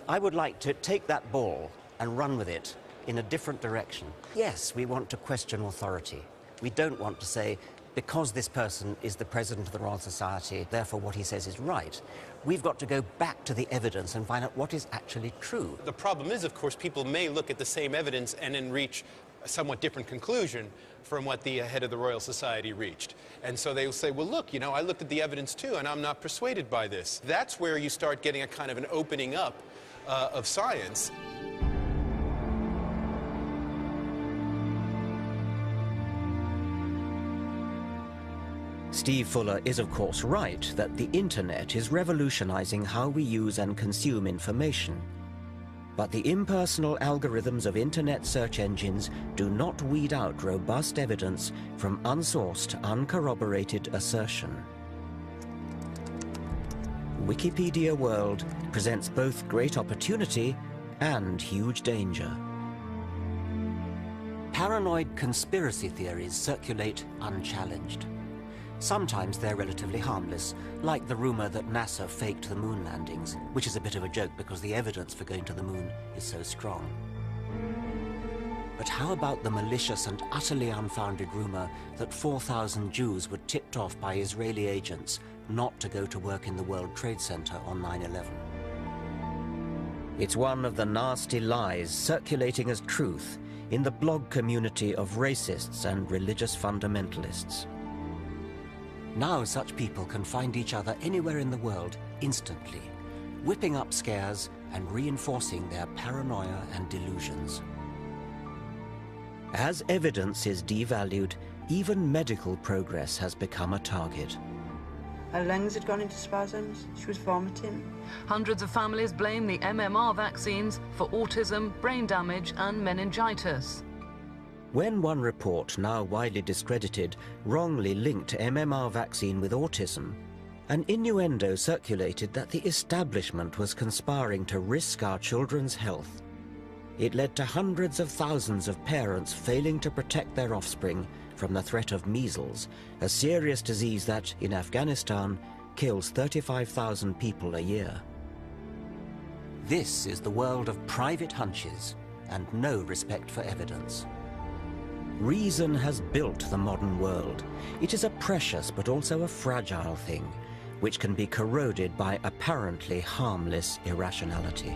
I would like to take that ball and run with it in a different direction. Yes, we want to question authority. We don't want to say, because this person is the president of the Royal Society, therefore what he says is right. We've got to go back to the evidence and find out what is actually true. The problem is, of course, people may look at the same evidence and then reach a somewhat different conclusion from what the head of the Royal Society reached. And so they will say, well, look, I looked at the evidence too, and I'm not persuaded by this. That's where you start getting a kind of an opening up of science. Steve Fuller is of course right that the internet is revolutionizing how we use and consume information. But the impersonal algorithms of internet search engines do not weed out robust evidence from unsourced, uncorroborated assertion. Wikipedia World presents both great opportunity and huge danger. Paranoid conspiracy theories circulate unchallenged. Sometimes they're relatively harmless, like the rumor that NASA faked the moon landings, which is a bit of a joke because the evidence for going to the moon is so strong. But how about the malicious and utterly unfounded rumor that 4,000 Jews were tipped off by Israeli agents not to go to work in the World Trade Center on 9/11? It's one of the nasty lies circulating as truth in the blog community of racists and religious fundamentalists. Now such people can find each other anywhere in the world instantly, whipping up scares and reinforcing their paranoia and delusions. As evidence is devalued, even medical progress has become a target. Her lungs had gone into spasms. She was vomiting. Hundreds of families blame the MMR vaccines for autism, brain damage and meningitis. When one report, now widely discredited, wrongly linked MMR vaccine with autism, an innuendo circulated that the establishment was conspiring to risk our children's health. It led to hundreds of thousands of parents failing to protect their offspring from the threat of measles, a serious disease that, in Afghanistan, kills 35,000 people a year. This is the world of private hunches and no respect for evidence. Reason has built the modern world. It is a precious but also a fragile thing, which can be corroded by apparently harmless irrationality.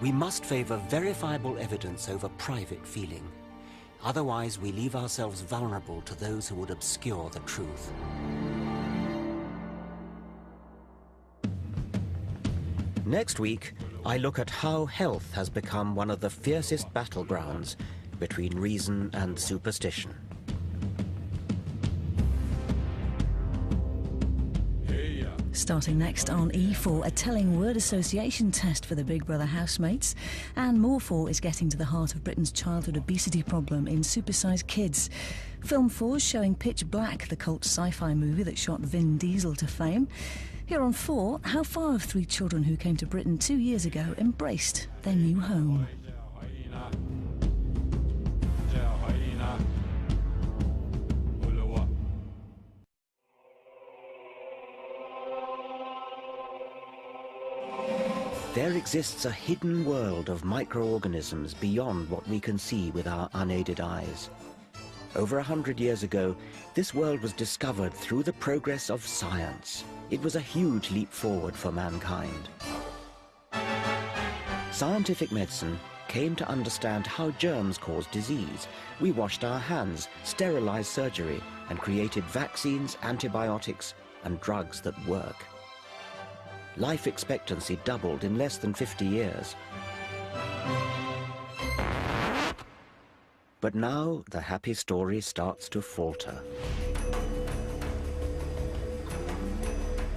We must favor verifiable evidence over private feeling. Otherwise, we leave ourselves vulnerable to those who would obscure the truth. Next week, I look at how health has become one of the fiercest battlegrounds between reason and superstition. Starting next on E4, a telling word association test for the Big Brother housemates. And More 4 is getting to the heart of Britain's childhood obesity problem in Supersized Kids. Film 4 is showing Pitch Black, the cult sci-fi movie that shot Vin Diesel to fame. Here on 4, how far have 3 children who came to Britain 2 years ago embraced their new home? There exists a hidden world of microorganisms beyond what we can see with our unaided eyes. Over 100 years ago, this world was discovered through the progress of science. It was a huge leap forward for mankind. Scientific medicine came to understand how germs cause disease. We washed our hands, sterilized surgery, and created vaccines, antibiotics, and drugs that work. Life expectancy doubled in less than 50 years. But now the happy story starts to falter.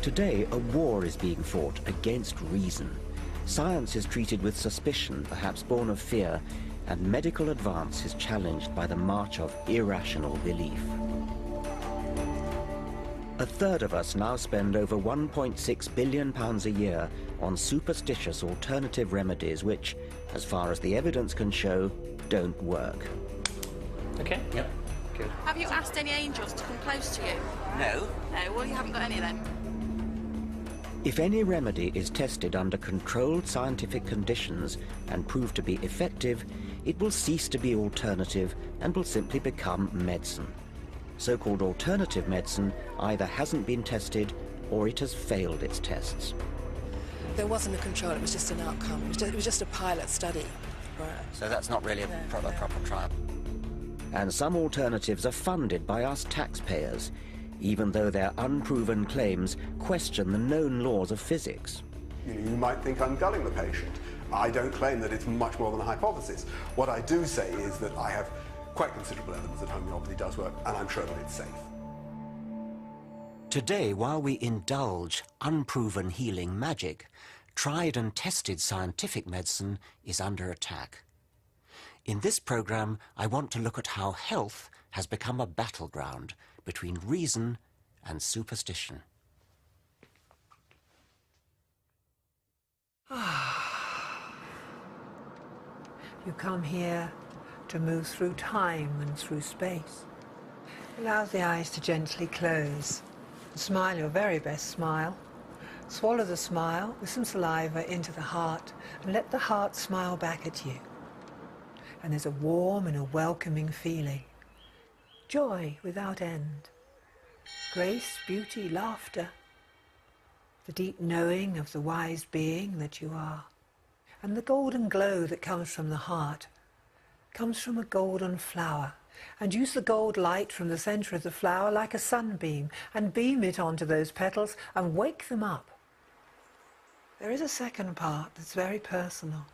Today, a war is being fought against reason. Science is treated with suspicion, perhaps born of fear, and medical advance is challenged by the march of irrational belief. A third of us now spend over £1.6 billion a year on superstitious alternative remedies which, as far as the evidence can show, don't work. Okay. Yep. Good. Have you asked any angels to come close to you? No. No, well, you haven't got any then. If any remedy is tested under controlled scientific conditions and proved to be effective, it will cease to be alternative and will simply become medicine. So-called alternative medicine either hasn't been tested or it has failed its tests. There wasn't a control, it was just an outcome. It was just a pilot study. So that's not really a proper trial. And some alternatives are funded by us taxpayers, even though their unproven claims question the known laws of physics. You might think I'm gulling the patient. I don't claim that it's much more than a hypothesis. What I do say is that I have quite considerable evidence that homeopathy does work, and I'm sure that it's safe. Today, while we indulge unproven healing magic, tried and tested scientific medicine is under attack. In this program, I want to look at how health has become a battleground between reason and superstition. You come here to move through time and through space. Allow the eyes to gently close. Smile your very best smile. Swallow the smile with some saliva into the heart and let the heart smile back at you. And there's a warm and a welcoming feeling. Joy without end. Grace, beauty, laughter. The deep knowing of the wise being that you are. And the golden glow that comes from the heart comes from a golden flower. And use the gold light from the center of the flower like a sunbeam and beam it onto those petals and wake them up. There is a second part that's very personal,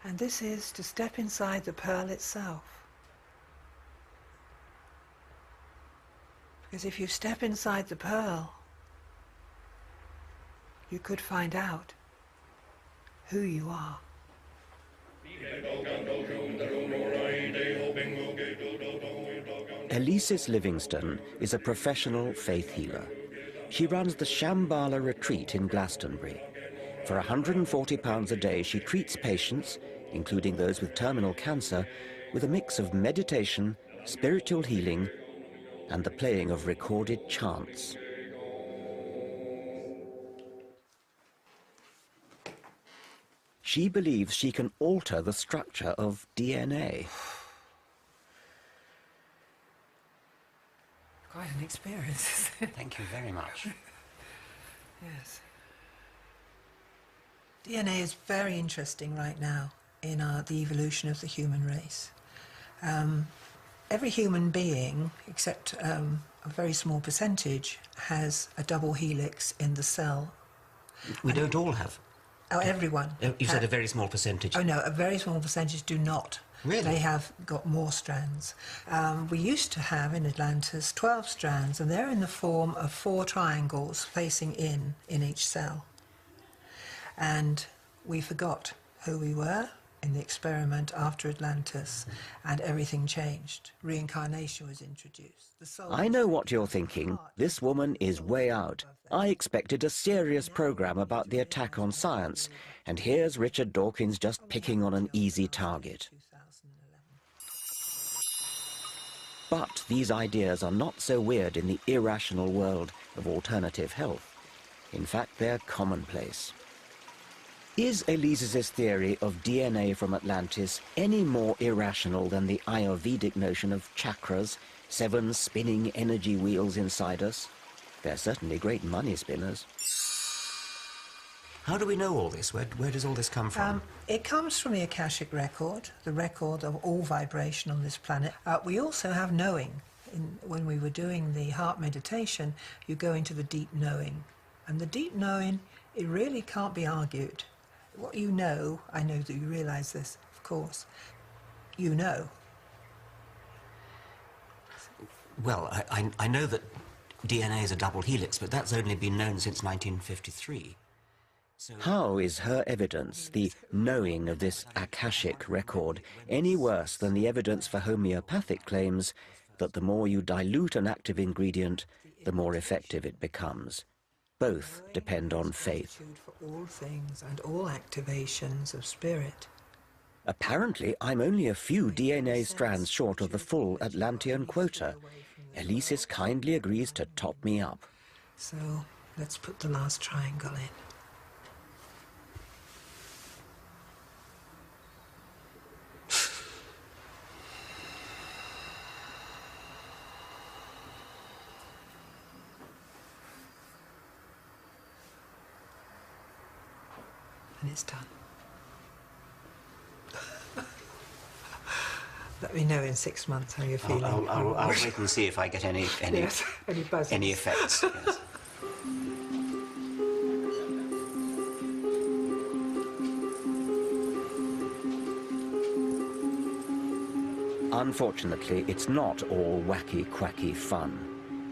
and this is to step inside the pearl itself. Because if you step inside the pearl, you could find out who you are. Elisis Livingston is a professional faith healer. She runs the Shambhala Retreat in Glastonbury. For £140 a day, she treats patients, including those with terminal cancer, with a mix of meditation, spiritual healing, and the playing of recorded chants. She believes she can alter the structure of DNA. Quite an experience. Thank you very much. Yes. DNA is very interesting right now in the evolution of the human race. Every human being, except a very small percentage, has a double helix in the cell. We don't all have. Oh, everyone. You said a very small percentage. Oh, no, a very small percentage do not. Really? They have got more strands. We used to have in Atlantis 12 strands, and they're in the form of 4 triangles facing in each cell. And we forgot who we were in the experiment after Atlantis, and everything changed. Reincarnation was introduced. The soul I know what you're thinking. This woman is way out. I expected a serious program about the attack on science, and here's Richard Dawkins just picking on an easy target. But these ideas are not so weird in the irrational world of alternative health. In fact, they're commonplace. Is Elisis' theory of DNA from Atlantis any more irrational than the Ayurvedic notion of chakras, 7 spinning energy wheels inside us? They're certainly great money spinners. How do we know all this? Where does all this come from? It comes from the Akashic record, the record of all vibration on this planet. We also have knowing. When we were doing the heart meditation, you go into the deep knowing. And the deep knowing, it really can't be argued. What you know, I know that you realise this, of course, you know. Well, I know that DNA is a double helix, but that's only been known since 1953. So how is her evidence, the knowing of this Akashic record, any worse than the evidence for homeopathic claims that the more you dilute an active ingredient, the more effective it becomes? Both depend on faith. For all things and all activations of spirit. Apparently, I'm only a few DNA strands short of the full Atlantean quota. Elisis kindly agrees to top me up. So, let's put the last triangle in. And it's done. Let me know in 6 months how you're feeling. I'll wait and see if I get any yes, any buzzes. Any effects. Yes. Unfortunately, it's not all wacky, quacky fun.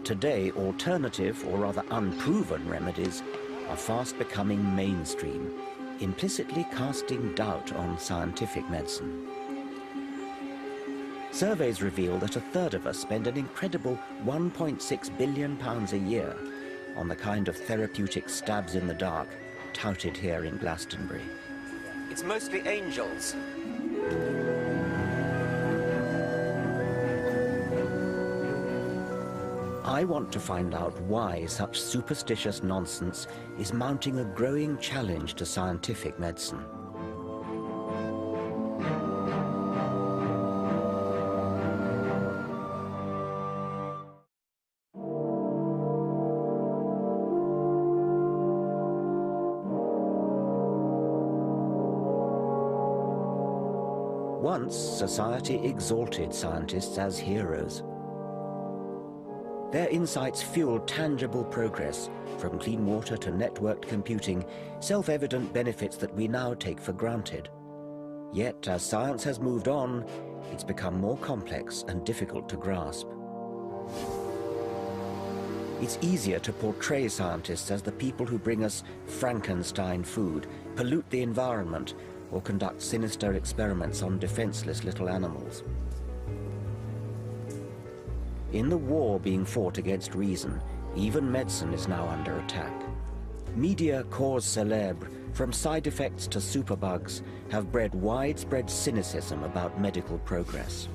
Today, alternative, or rather unproven remedies are fast becoming mainstream, implicitly casting doubt on scientific medicine. Surveys reveal that a third of us spend an incredible £1.6 billion a year on the kind of therapeutic stabs in the dark touted here in Glastonbury. It's mostly angels. I want to find out why such superstitious nonsense is mounting a growing challenge to scientific medicine. Once, society exalted scientists as heroes. Their insights fueled tangible progress, from clean water to networked computing, self-evident benefits that we now take for granted. Yet, as science has moved on, it's become more complex and difficult to grasp. It's easier to portray scientists as the people who bring us Frankenstein food, pollute the environment, or conduct sinister experiments on defenseless little animals. In the war being fought against reason, even medicine is now under attack. Media cause célèbre, from side effects to superbugs, have bred widespread cynicism about medical progress.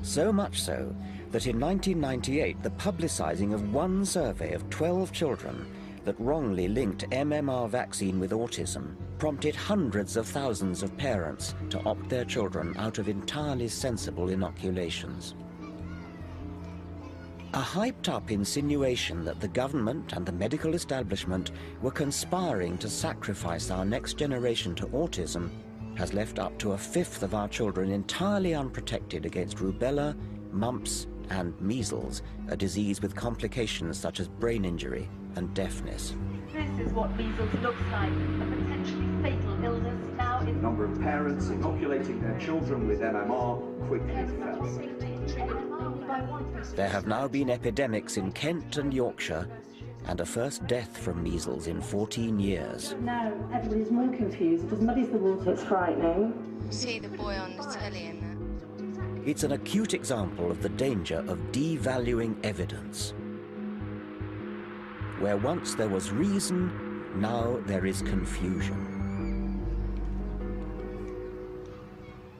So much so that in 1998, the publicizing of one survey of 12 children that wrongly linked MMR vaccine with autism prompted hundreds of thousands of parents to opt their children out of entirely sensible inoculations. A hyped-up insinuation that the government and the medical establishment were conspiring to sacrifice our next generation to autism has left up to a fifth of our children entirely unprotected against rubella, mumps, and measles, a disease with complications such as brain injury and deafness. This is what measles looks like, a potentially fatal illness now in... The number of parents inoculating their children with MMR quickly fell. There have now been epidemics in Kent and Yorkshire, and a first death from measles in 14 years. Now everybody's more confused. It just muddies the water, it's frightening. See the boy on the telly in that. It's an acute example of the danger of devaluing evidence. Where once there was reason, now there is confusion.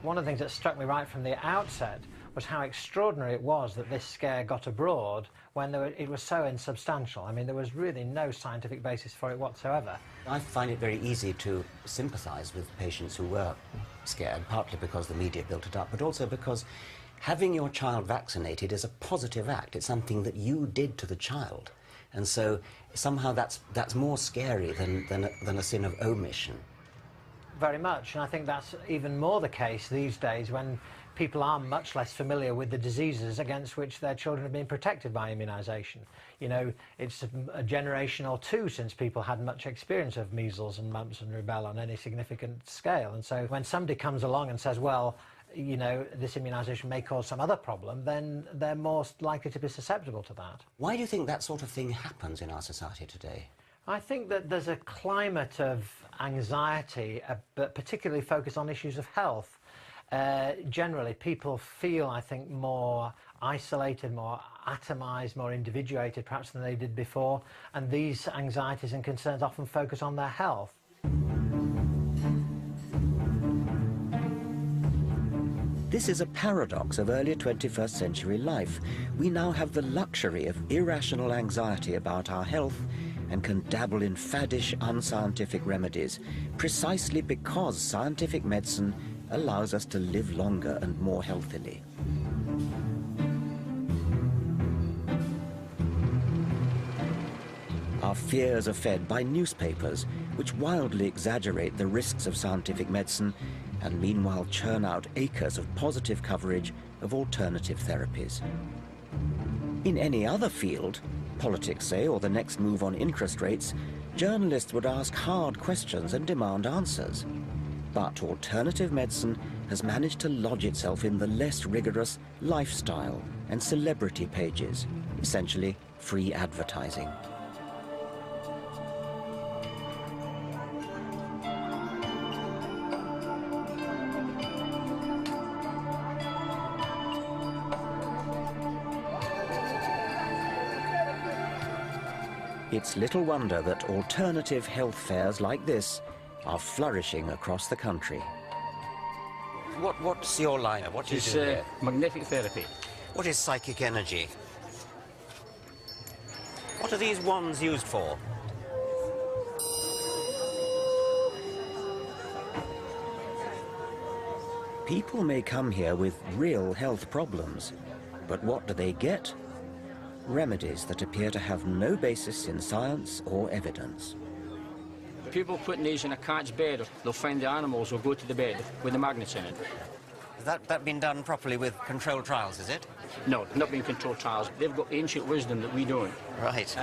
One of the things that struck me right from the outset was how extraordinary it was that this scare got abroad when it was so insubstantial. I mean, there was really no scientific basis for it whatsoever. I find it very easy to sympathise with patients who were scared, partly because the media built it up, but also because having your child vaccinated is a positive act. It's something that you did to the child. And so somehow that's more scary than a sin of omission. Very much, and I think that's even more the case these days when people are much less familiar with the diseases against which their children have been protected by immunisation. You know, it's a generation or two since people had much experience of measles and mumps and rubella on any significant scale. And so when somebody comes along and says, well, you know, this immunisation may cause some other problem, then they're more likely to be susceptible to that. Why do you think that sort of thing happens in our society today? I think that there's a climate of anxiety, but particularly focused on issues of health. Generally, people feel, I think, more isolated, more atomised, more individuated perhaps than they did before, and these anxieties and concerns often focus on their health. This is a paradox of early 21st century life. We now have the luxury of irrational anxiety about our health and can dabble in faddish, unscientific remedies, precisely because scientific medicine allows us to live longer and more healthily. Our fears are fed by newspapers, which wildly exaggerate the risks of scientific medicine and meanwhile churn out acres of positive coverage of alternative therapies. In any other field, politics say, or the next move on interest rates, journalists would ask hard questions and demand answers. But alternative medicine has managed to lodge itself in the less rigorous lifestyle and celebrity pages, essentially free advertising. It's little wonder that alternative health fairs like this are flourishing across the country. What's your line? What do you do here? Magnetic therapy. What is psychic energy? What are these wands used for? People may come here with real health problems, but what do they get? Remedies that appear to have no basis in science or evidence. People putting these in a cat's bed, they'll find the animals will go to the bed with the magnets in it. Has that been done properly with controlled trials, is it? No, not being controlled trials. They've got ancient wisdom that we don't. Right.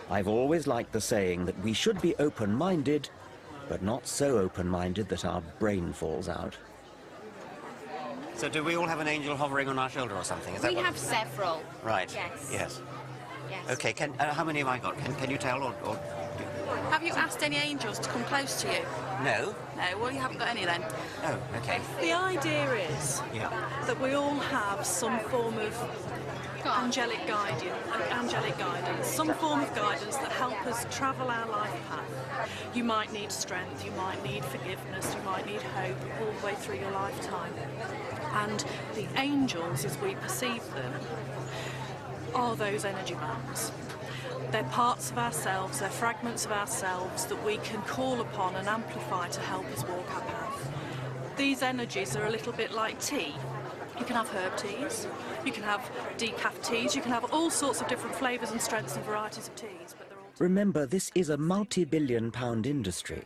I've always liked the saying that we should be open-minded, but not so open-minded that our brain falls out. So do we all have an angel hovering on our shoulder or something? Is that We what... have several. Right. Yes. Yes. Yes. Okay, how many have I got? Can you tell or... Have you asked any angels to come close to you? No. No, well, you haven't got any then. Oh, okay. The idea is that we all have some form of angelic guidance, some form of guidance that help us travel our life path. You might need strength, you might need forgiveness, you might need hope all the way through your lifetime. And the angels, as we perceive them, are those energy bands. They're parts of ourselves, they're fragments of ourselves that we can call upon and amplify to help us walk our path. These energies are a little bit like tea. You can have herb teas, you can have decaf teas, you can have all sorts of different flavours and strengths and varieties of teas. But they're all... Remember, this is a multi-billion-pound industry.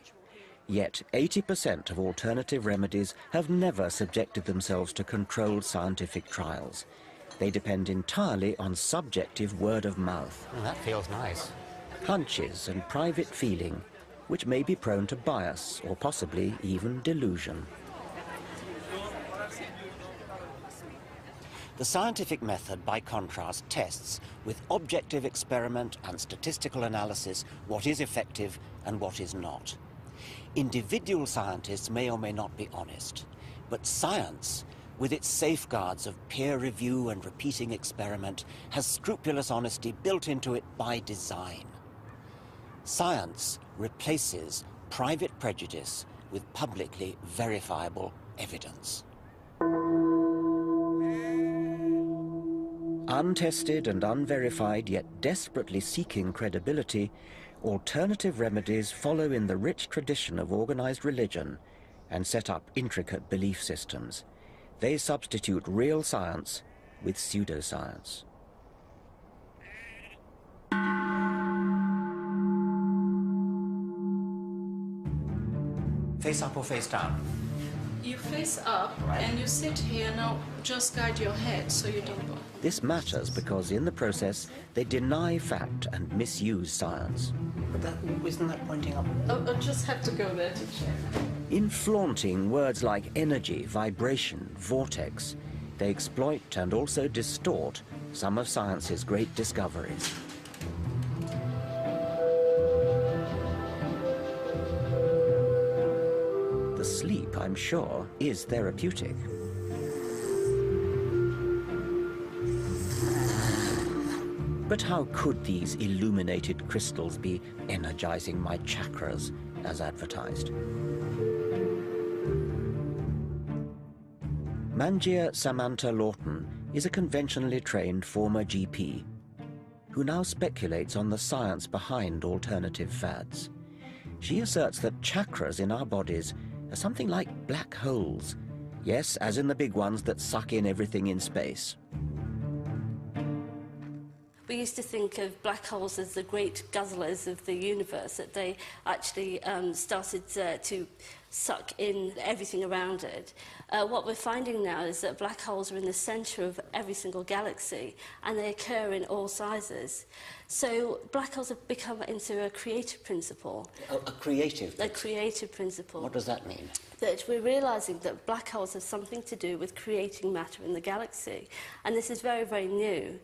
Yet 80% of alternative remedies have never subjected themselves to controlled scientific trials. They depend entirely on subjective word of mouth. Oh, that feels nice. Hunches and private feeling, which may be prone to bias or possibly even delusion. The scientific method, by contrast, tests with objective experiment and statistical analysis what is effective and what is not. Individual scientists may or may not be honest, but science, with its safeguards of peer review and repeating experiment, has scrupulous honesty built into it by design. Science replaces private prejudice with publicly verifiable evidence. Untested and unverified, yet desperately seeking credibility, alternative remedies follow in the rich tradition of organized religion and set up intricate belief systems. They substitute real science with pseudoscience. Face up or face down? You face up and you sit here now, just guide your head so you don't go. This matters because in the process they deny fact and misuse science. But isn't that pointing up? I'll just have to go there to check. In flaunting words like energy, vibration, vortex, they exploit and also distort some of science's great discoveries. The sleep, I'm sure, is therapeutic. But how could these illuminated crystals be energizing my chakras as advertised? Manjia Samantha Lawton is a conventionally trained former GP who now speculates on the science behind alternative fads. She asserts that chakras in our bodies are something like black holes. Yes, as in the big ones that suck in everything in space. We used to think of black holes as the great guzzlers of the universe, that they actually started to suck in everything around it. What we're finding now is that black holes are in the centre of every single galaxy, and they occur in all sizes. So black holes have become into a creative principle. A creative? A creative principle. What does that mean? That we're realising that black holes have something to do with creating matter in the galaxy. And this is very, very new.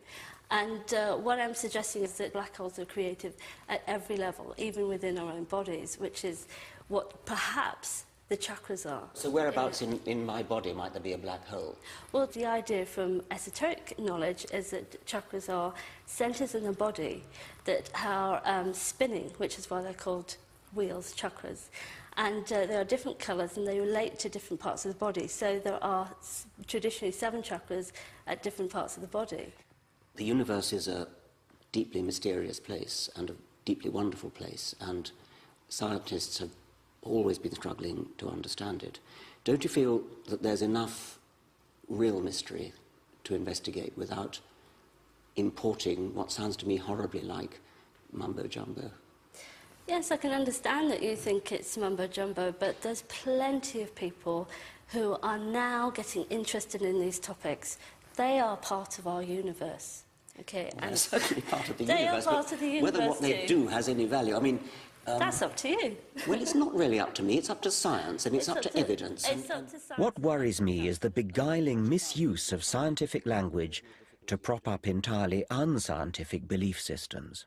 And what I'm suggesting is that black holes are creative at every level, even within our own bodies, which is what perhaps the chakras are. So whereabouts in my body might there be a black hole? Well, the idea from esoteric knowledge is that chakras are centres in the body that are spinning, which is why they're called wheels, chakras. And there are different colours and they relate to different parts of the body. So there are traditionally 7 chakras at different parts of the body. The universe is a deeply mysterious place and a deeply wonderful place, and scientists have always been struggling to understand it. Don't you feel that there's enough real mystery to investigate without importing what sounds to me horribly like mumbo-jumbo? Yes, I can understand that you think it's mumbo-jumbo, but there's plenty of people who are now getting interested in these topics. They are part of our universe, okay? Well, they're certainly part of the they universe. Are part of the universe whether what they do has any value, I mean... that's up to you. Well, it's not really up to me. It's up to science, and it's up to evidence. It's up to science. What worries me is the beguiling misuse of scientific language to prop up entirely unscientific belief systems.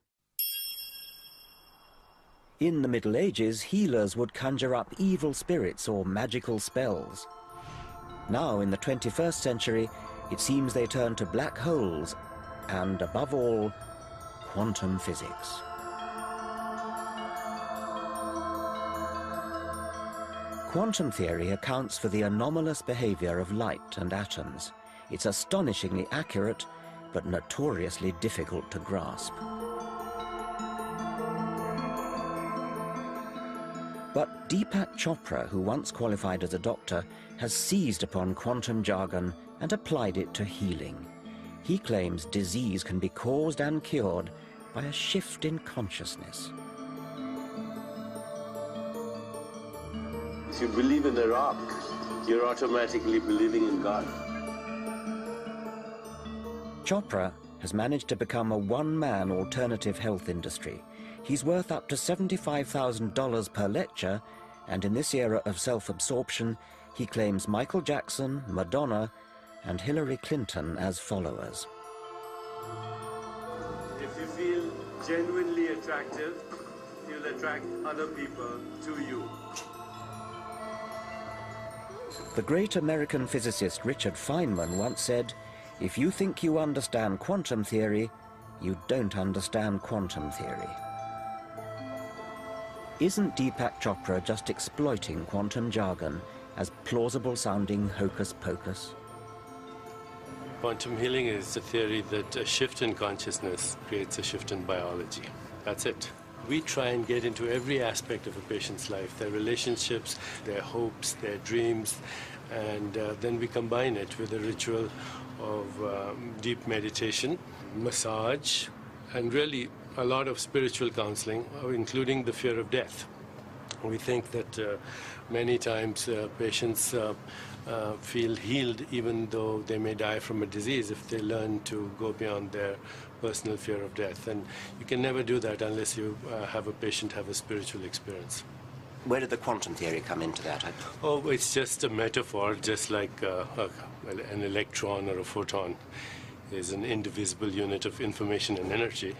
In the Middle Ages, healers would conjure up evil spirits or magical spells. Now, in the 21st century, it seems they turn to black holes and, above all, quantum physics. Quantum theory accounts for the anomalous behavior of light and atoms. It's astonishingly accurate, but notoriously difficult to grasp. But Deepak Chopra, who once qualified as a doctor, has seized upon quantum jargon and applied it to healing. He claims disease can be caused and cured by a shift in consciousness. If you believe in a rock, you're automatically believing in God. Chopra has managed to become a one-man alternative health industry. He's worth up to $75,000 per lecture, and in this era of self-absorption, he claims Michael Jackson, Madonna, and Hillary Clinton as followers. If you feel genuinely attractive, you'll attract other people to you. The great American physicist Richard Feynman once said, "If you think you understand quantum theory, you don't understand quantum theory." Isn't Deepak Chopra just exploiting quantum jargon as plausible-sounding hocus-pocus? Quantum healing is a theory that a shift in consciousness creates a shift in biology. That's it. We try and get into every aspect of a patient's life, their relationships, their hopes, their dreams, and then we combine it with a ritual of deep meditation, massage, and really a lot of spiritual counseling, including the fear of death. We think that many times patients feel healed even though they may die from a disease if they learn to go beyond their personal fear of death. And you can never do that unless you have a patient have a spiritual experience. Where did the quantum theory come into that? Oh, it's just a metaphor, just like an electron or a photon is an indivisible unit of information and energy.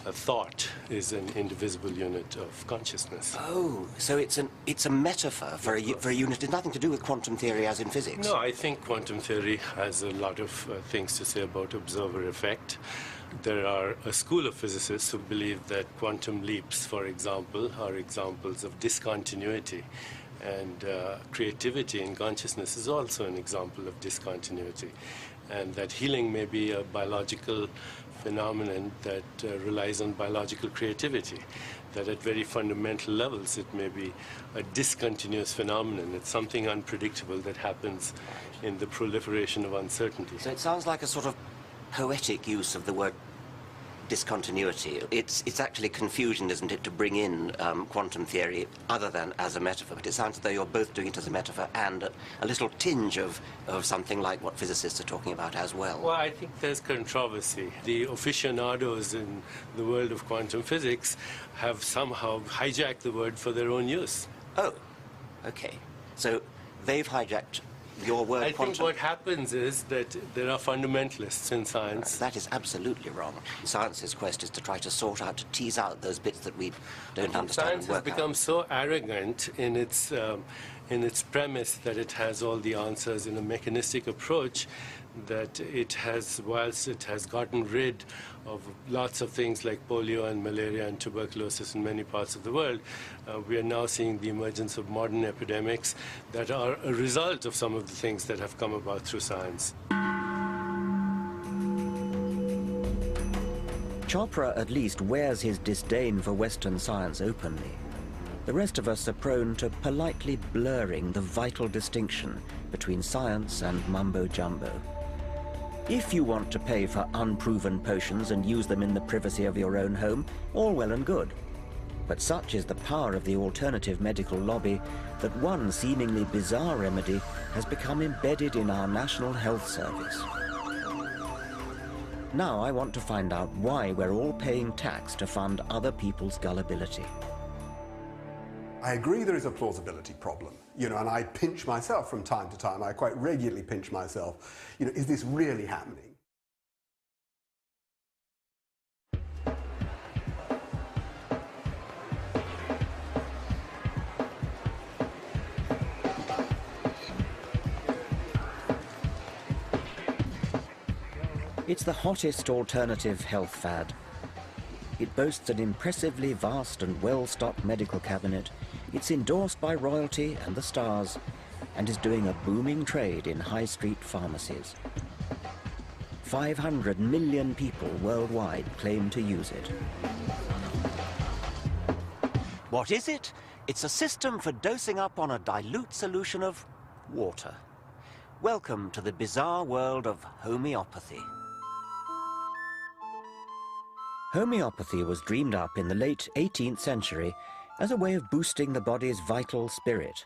A thought is an indivisible unit of consciousness. Oh, so it's a metaphor for a unit. It's nothing to do with quantum theory as in physics. No, I think quantum theory has a lot of things to say about observer effect. There are a school of physicists who believe that quantum leaps, for example, are examples of discontinuity. And creativity in consciousness is also an example of discontinuity. And that healing may be a biological phenomenon that relies on biological creativity, that at very fundamental levels it may be a discontinuous phenomenon. It's something unpredictable that happens in the proliferation of uncertainty. So it sounds like a sort of poetic use of the word discontinuity. It's actually confusion, isn't it, to bring in quantum theory other than as a metaphor, but it sounds as though you're both doing it as a metaphor and a little tinge of something like what physicists are talking about as well. Well, I think there's controversy. The aficionados in the world of quantum physics have somehow hijacked the word for their own use. Oh, okay. So they've hijacked your word I quantum. think what happens is that there are fundamentalists in science. That is absolutely wrong. Science's quest is to try to sort out, to tease out those bits that we don't understand. Science has become so arrogant in its premise that it has all the answers in a mechanistic approach that it has, whilst it has gotten rid of lots of things like polio and malaria and tuberculosis in many parts of the world, we are now seeing the emergence of modern epidemics that are a result of some of the things that have come about through science. Chopra at least wears his disdain for Western science openly. The rest of us are prone to politely blurring the vital distinction between science and mumbo-jumbo. If you want to pay for unproven potions and use them in the privacy of your own home, all well and good. But such is the power of the alternative medical lobby that one seemingly bizarre remedy has become embedded in our National Health Service. Now I want to find out why we're all paying tax to fund other people's gullibility. I agree there is a plausibility problem, and I pinch myself from time to time. I quite regularly pinch myself. Is this really happening? It's the hottest alternative health fad. It boasts an impressively vast and well-stocked medical cabinet. It's endorsed by royalty and the stars, and is doing a booming trade in high street pharmacies. 500 million people worldwide claim to use it. What is it? It's a system for dosing up on a dilute solution of water. Welcome to the bizarre world of homeopathy. Homeopathy was dreamed up in the late 18th century as a way of boosting the body's vital spirit.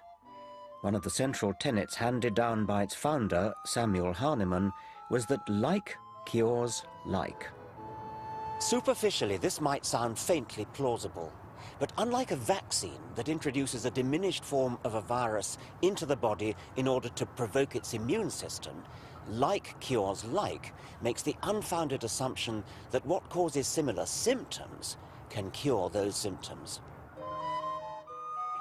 One of the central tenets handed down by its founder, Samuel Hahnemann, was that like cures like. Superficially, this might sound faintly plausible, but unlike a vaccine that introduces a diminished form of a virus into the body in order to provoke its immune system, like cures like makes the unfounded assumption that what causes similar symptoms can cure those symptoms.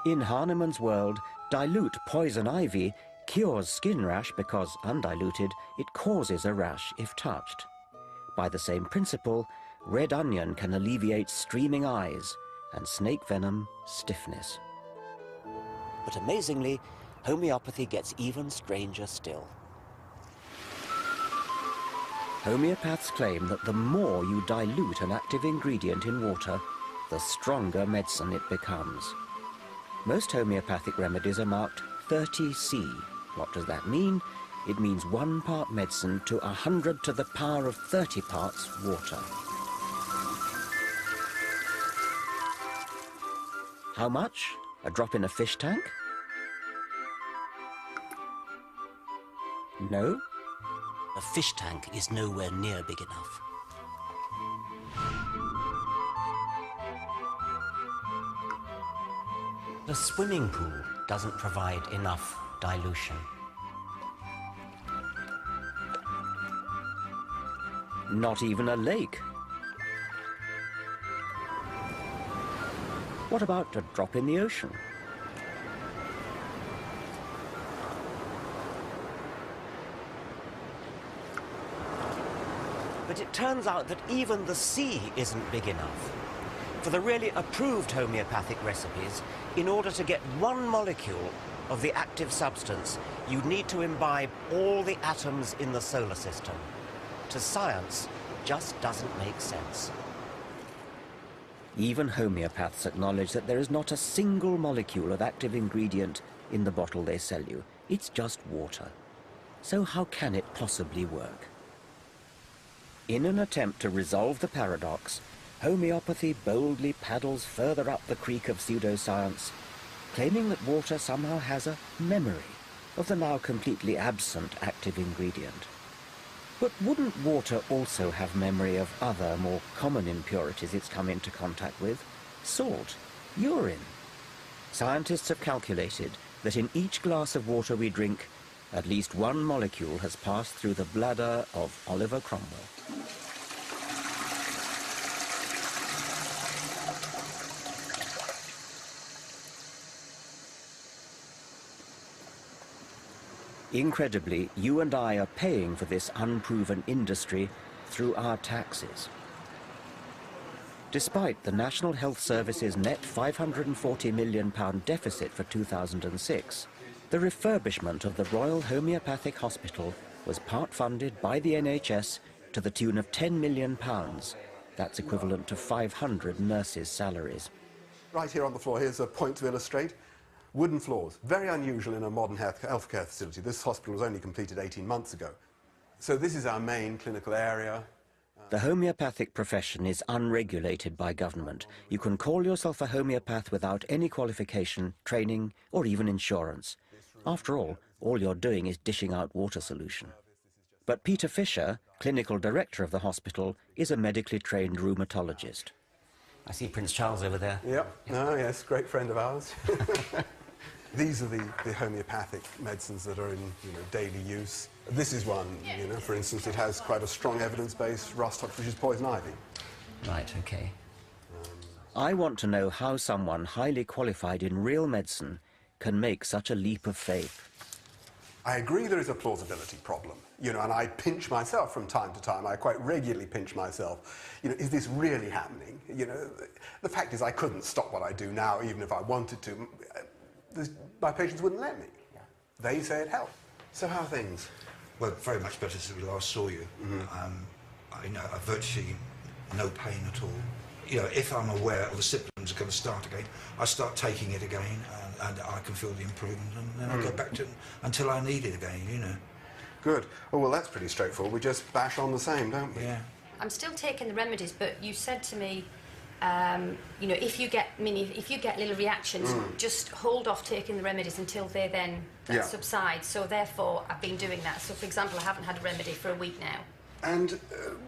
In Hahnemann's world, dilute poison ivy cures skin rash because, undiluted, it causes a rash if touched. By the same principle, red onion can alleviate streaming eyes and snake venom stiffness. But amazingly, homeopathy gets even stranger still. Homeopaths claim that the more you dilute an active ingredient in water, the stronger medicine it becomes. Most homeopathic remedies are marked 30C. What does that mean? It means 1 part medicine to 100 to the power of 30 parts water. How much? A drop in a fish tank? No? A fish tank is nowhere near big enough. The swimming pool doesn't provide enough dilution. Not even a lake. What about a drop in the ocean? But it turns out that even the sea isn't big enough. For the really approved homeopathic recipes, in order to get 1 molecule of the active substance, you need to imbibe all the atoms in the solar system. To science, just doesn't make sense. Even homeopaths acknowledge that there is not a single molecule of active ingredient in the bottle they sell you. It's just water. So how can it possibly work? In an attempt to resolve the paradox, homeopathy boldly paddles further up the creek of pseudoscience, claiming that water somehow has a memory of the now completely absent active ingredient. But wouldn't water also have memory of other, more common impurities it's come into contact with? Salt, urine. Scientists have calculated that in each glass of water we drink, at least one molecule has passed through the bladder of Oliver Cromwell. Incredibly, you and I are paying for this unproven industry through our taxes. Despite the National Health Service's net £540 million deficit for 2006, the refurbishment of the Royal Homeopathic Hospital was part funded by the NHS to the tune of £10 million. That's equivalent to 500 nurses' salaries. Right here on the floor, here's a point to illustrate. Wooden floors, very unusual in a modern healthcare facility. This hospital was only completed 18 months ago. So this is our main clinical area. The homeopathic profession is unregulated by government. You can call yourself a homeopath without any qualification, training, or even insurance. After all you're doing is dishing out water solution. But Peter Fisher, clinical director of the hospital, is a medically trained rheumatologist. I see Prince Charles over there. Yep. Oh, yes, great friend of ours. These are the homeopathic medicines that are in daily use. This is one, for instance, it has quite a strong evidence base, rust hot, which is poison ivy. Right, okay. I want to know how someone highly qualified in real medicine can make such a leap of faith. I agree there is a plausibility problem, and I pinch myself from time to time. I quite regularly pinch myself. Is this really happening? The fact is I couldn't stop what I do now, even if I wanted to. My patients wouldn't let me. They say it helped. So how are things? Well, very much better since we last saw you. I know I've virtually no pain at all. If I'm aware of the symptoms are going to start again, I start taking it again, and I can feel the improvement, and then I go back to it until I need it again, Good. Oh, well, that's pretty straightforward. We just bash on the same, don't we? Yeah. I'm still taking the remedies, but you said to me, if you get little reactions, just hold off taking the remedies until they then subside. So therefore, I've been doing that. So, for example, I haven't had a remedy for a week now. And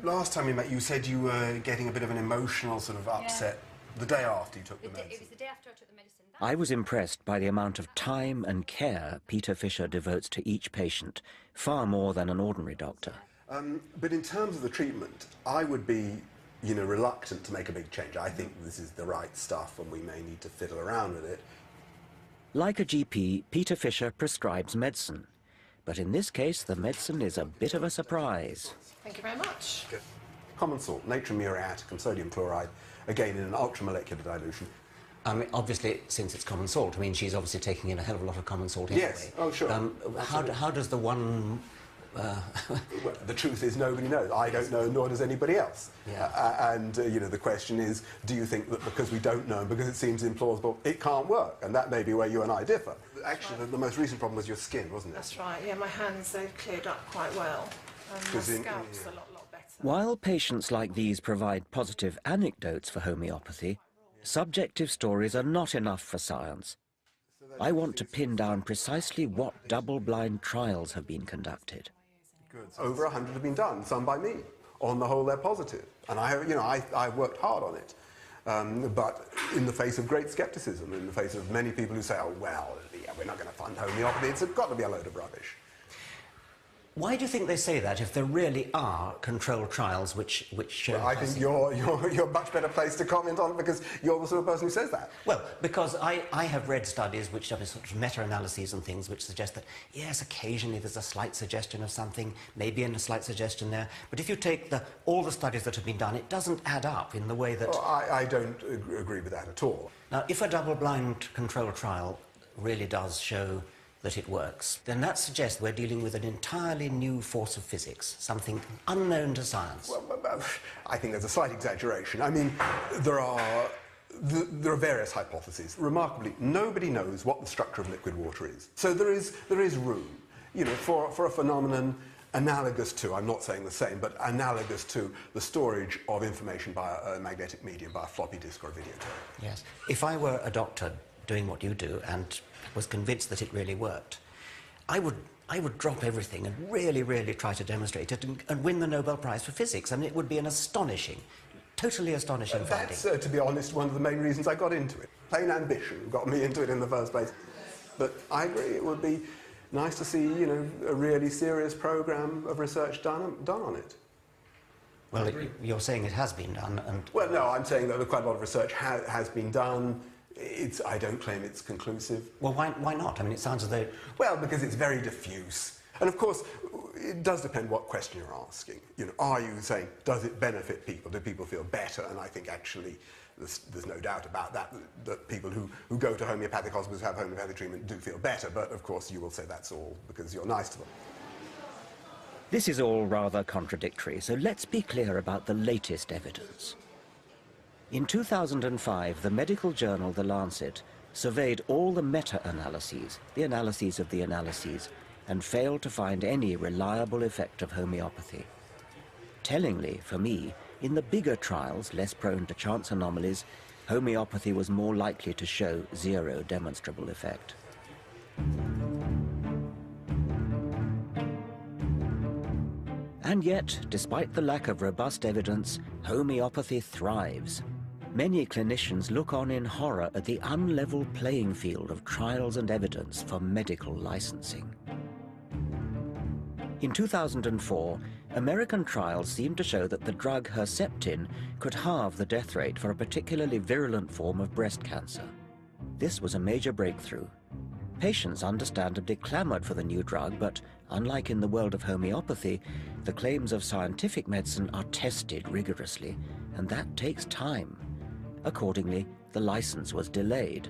last time we met, you said you were getting a bit of an emotional sort of upset the day after you took the medicine. It was the day after I took the medicine. I was impressed by the amount of time and care Peter Fisher devotes to each patient, far more than an ordinary doctor. But in terms of the treatment, I would be, reluctant to make a big change. I think this is the right stuff and we may need to fiddle around with it. Like a GP, Peter Fisher prescribes medicine. But in this case, the medicine is a bit of a surprise. Thank you very much. Good. Common salt, natrium muriaticum, sodium chloride, again in an ultramolecular dilution. Obviously, since it's common salt, she's obviously taking in a hell of a lot of common salt anyway. Yes, oh sure. How does the one... Well, the truth is nobody knows. I don't know, nor does anybody else. Yeah. The question is, do you think that because we don't know and because it seems implausible, it can't work? And that may be where you and I differ. Actually, the most recent problem was your skin, wasn't it? That's right, yeah, my hands, they've cleared up quite well. And my scalp's a lot better. While patients like these provide positive anecdotes for homeopathy, subjective stories are not enough for science. I want to pin down precisely what double-blind trials have been conducted. Over 100 have been done, some by me. On the whole, they're positive. And I've worked hard on it. But in the face of great scepticism, in the face of many people who say, oh, well, yeah, we're not going to fund homeopathy, it's got to be a load of rubbish. Why do you think they say that if there really are controlled trials which show... Well, I think you're much better placed to comment on it because you're the sort of person who says that. Well, because I have read studies which have sort of meta-analyses and things which suggest that, yes, occasionally there's a slight suggestion of something, maybe a slight suggestion there, but if you take all the studies that have been done, it doesn't add up in the way that... Oh, I don't agree with that at all. Now, if a double-blind controlled trial really does show that it works, then that suggests we're dealing with an entirely new force of physics, something unknown to science. Well, I think there's a slight exaggeration. There are various hypotheses. Remarkably, nobody knows what the structure of liquid water is. So there is room, for a phenomenon, analogous to, I'm not saying the same, but analogous to the storage of information by a magnetic medium, by a floppy disk or a videotape. Yes. If I were a doctor doing what you do and was convinced that it really worked, I would drop everything and really, really try to demonstrate it and win the Nobel Prize for Physics. I mean, it would be an astonishing, totally astonishing finding. That's, to be honest, one of the main reasons I got into it. Plain ambition got me into it in the first place. But I agree, it would be nice to see, you know, a really serious program of research done on it. Well, you're saying it has been done, and... Well, no, I'm saying that quite a lot of research has been done. I don't claim it's conclusive. Well, why not? I mean, it sounds as though... Well, because it's very diffuse. And of course, it does depend what question you're asking. You know, are you saying, does it benefit people? Do people feel better? And I think actually there's no doubt about that people who go to homeopathic hospitals who have homeopathic treatment do feel better. But of course, you will say that's all because you're nice to them. This is all rather contradictory, so let's be clear about the latest evidence. In 2005, the medical journal The Lancet surveyed all the meta-analyses, the analyses of the analyses, and failed to find any reliable effect of homeopathy. Tellingly, for me, in the bigger trials, less prone to chance anomalies, homeopathy was more likely to show zero demonstrable effect. And yet, despite the lack of robust evidence, homeopathy thrives. Many clinicians look on in horror at the unlevel playing field of trials and evidence for medical licensing. In 2004, American trials seemed to show that the drug Herceptin could halve the death rate for a particularly virulent form of breast cancer. This was a major breakthrough. Patients understandably clamored for the new drug, but unlike in the world of homeopathy, the claims of scientific medicine are tested rigorously, and that takes time. Accordingly, the license was delayed.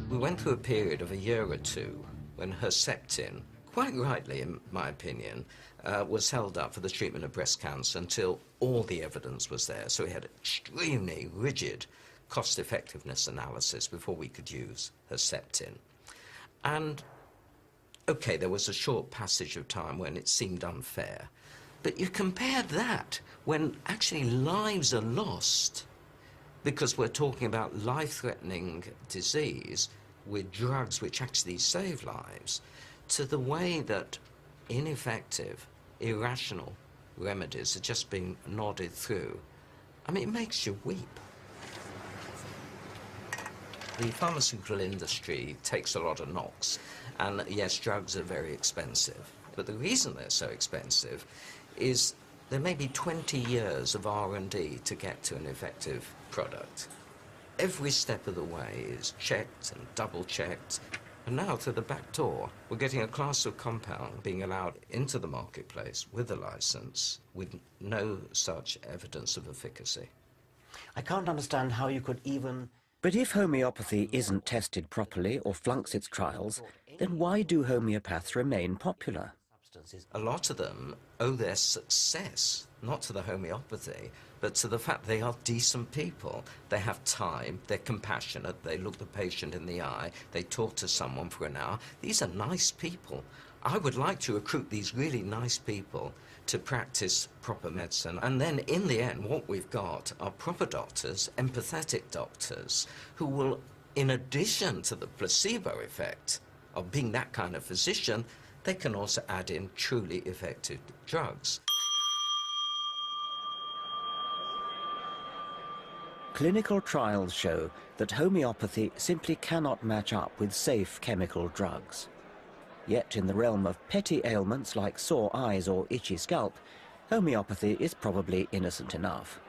We went through a period of a year or two when Herceptin, quite rightly in my opinion, was held up for the treatment of breast cancer until all the evidence was there. So we had extremely rigid cost-effectiveness analysis before we could use Herceptin. And, okay, there was a short passage of time when it seemed unfair. But you compare that when actually lives are lost, because we're talking about life-threatening disease with drugs which actually save lives, to the way that ineffective, irrational remedies are just being nodded through. I mean, it makes you weep. The pharmaceutical industry takes a lot of knocks, and yes, drugs are very expensive. But the reason they're so expensive is there may be 20 years of R&D to get to an effective product. Every step of the way is checked and double-checked. And now, through the back door, we're getting a class of compound being allowed into the marketplace with a license with no such evidence of efficacy. I can't understand how you could even... But if homeopathy isn't tested properly or flunks its trials, then why do homeopaths remain popular? A lot of them owe their success not to the homeopathy, but to the fact they are decent people. They have time, they're compassionate, they look the patient in the eye, they talk to someone for an hour. These are nice people. I would like to recruit these really nice people to practice proper medicine. And then, in the end, what we've got are proper doctors, empathetic doctors, who will, in addition to the placebo effect of being that kind of physician, they can also add in truly effective drugs. Clinical trials show that homeopathy simply cannot match up with safe chemical drugs. Yet in the realm of petty ailments like sore eyes or itchy scalp, homeopathy is probably innocent enough.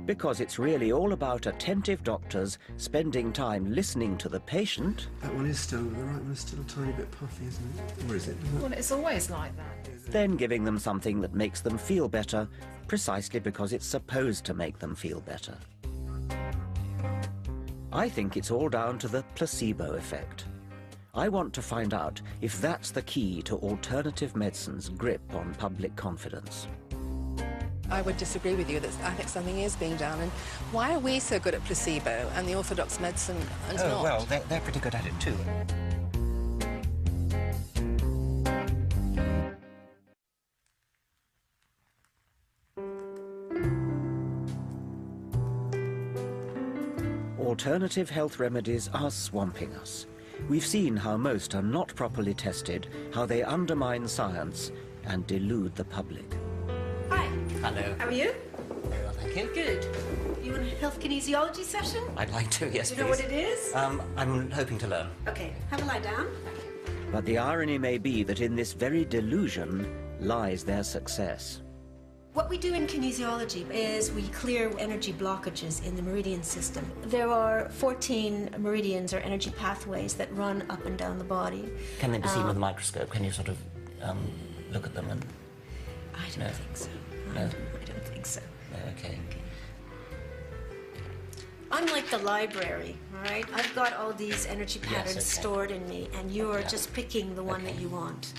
Because it's really all about attentive doctors spending time listening to the patient. That one is still, the right one is still a tiny bit puffy, isn't it? Or is it? Well, it's always like that. Then giving them something that makes them feel better, precisely because it's supposed to make them feel better. I think it's all down to the placebo effect. I want to find out if that's the key to alternative medicine's grip on public confidence. I would disagree with you that I think something is being done. And why are we so good at placebo and the orthodox medicine and not? Well, they're pretty good at it too. alternative health remedies are swamping us. We've seen how most are not properly tested, how they undermine science and delude the public. Hi. Hello. How are you? Very well, thank you. Good. You want a health kinesiology session? I'd like to, yes, Do you know what it is? I'm hoping to learn. Okay, have a lie down. But the irony may be that in this very delusion lies their success. What we do in kinesiology is we clear energy blockages in the meridian system. There are 14 meridians or energy pathways that run up and down the body. Can they be seen with a microscope? Can you sort of look at them and... I don't think so. No? I don't think so. No, okay. I'm like the library, all right? I've got all these energy patterns stored in me, and you're just picking the one that you want.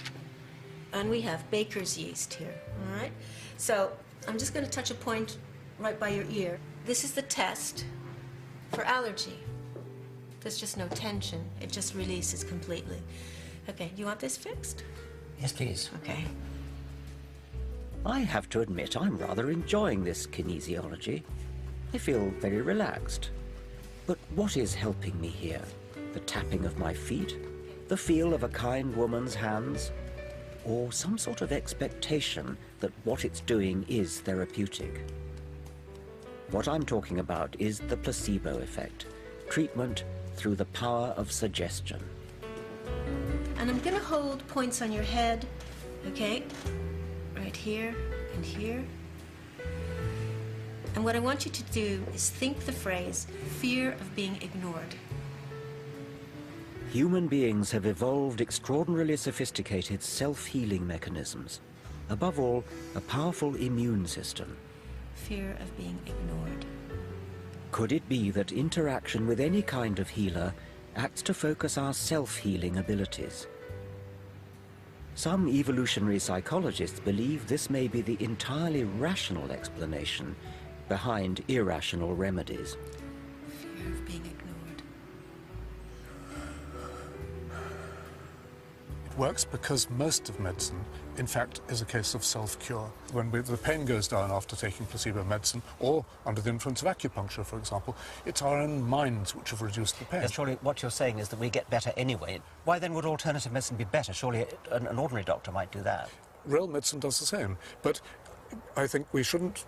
And we have baker's yeast here, all right? So I'm just going to touch a point right by your ear. This is the test for allergy. There's just no tension. It just releases completely. Okay, you want this fixed? Yes, please. Okay. I have to admit I'm rather enjoying this kinesiology. I feel very relaxed. But what is helping me here? The tapping of my feet? The feel of a kind woman's hands? Or some sort of expectation that what it's doing is therapeutic? What I'm talking about is the placebo effect, treatment through the power of suggestion. And I'm going to hold points on your head, okay? Right here and here. And what I want you to do is think the phrase, fear of being ignored. Human beings have evolved extraordinarily sophisticated self-healing mechanisms. Above all, a powerful immune system. Fear of being ignored. Could it be that interaction with any kind of healer acts to focus our self-healing abilities? Some evolutionary psychologists believe this may be the entirely rational explanation behind irrational remedies. Fear of being ignored. It works because most of medicine, in fact, is a case of self-cure. When the pain goes down after taking placebo medicine, or under the influence of acupuncture, for example, it's our own minds which have reduced the pain. Yes, surely what you're saying is that we get better anyway. Why then would alternative medicine be better? Surely an ordinary doctor might do that. Real medicine does the same, but I think we shouldn't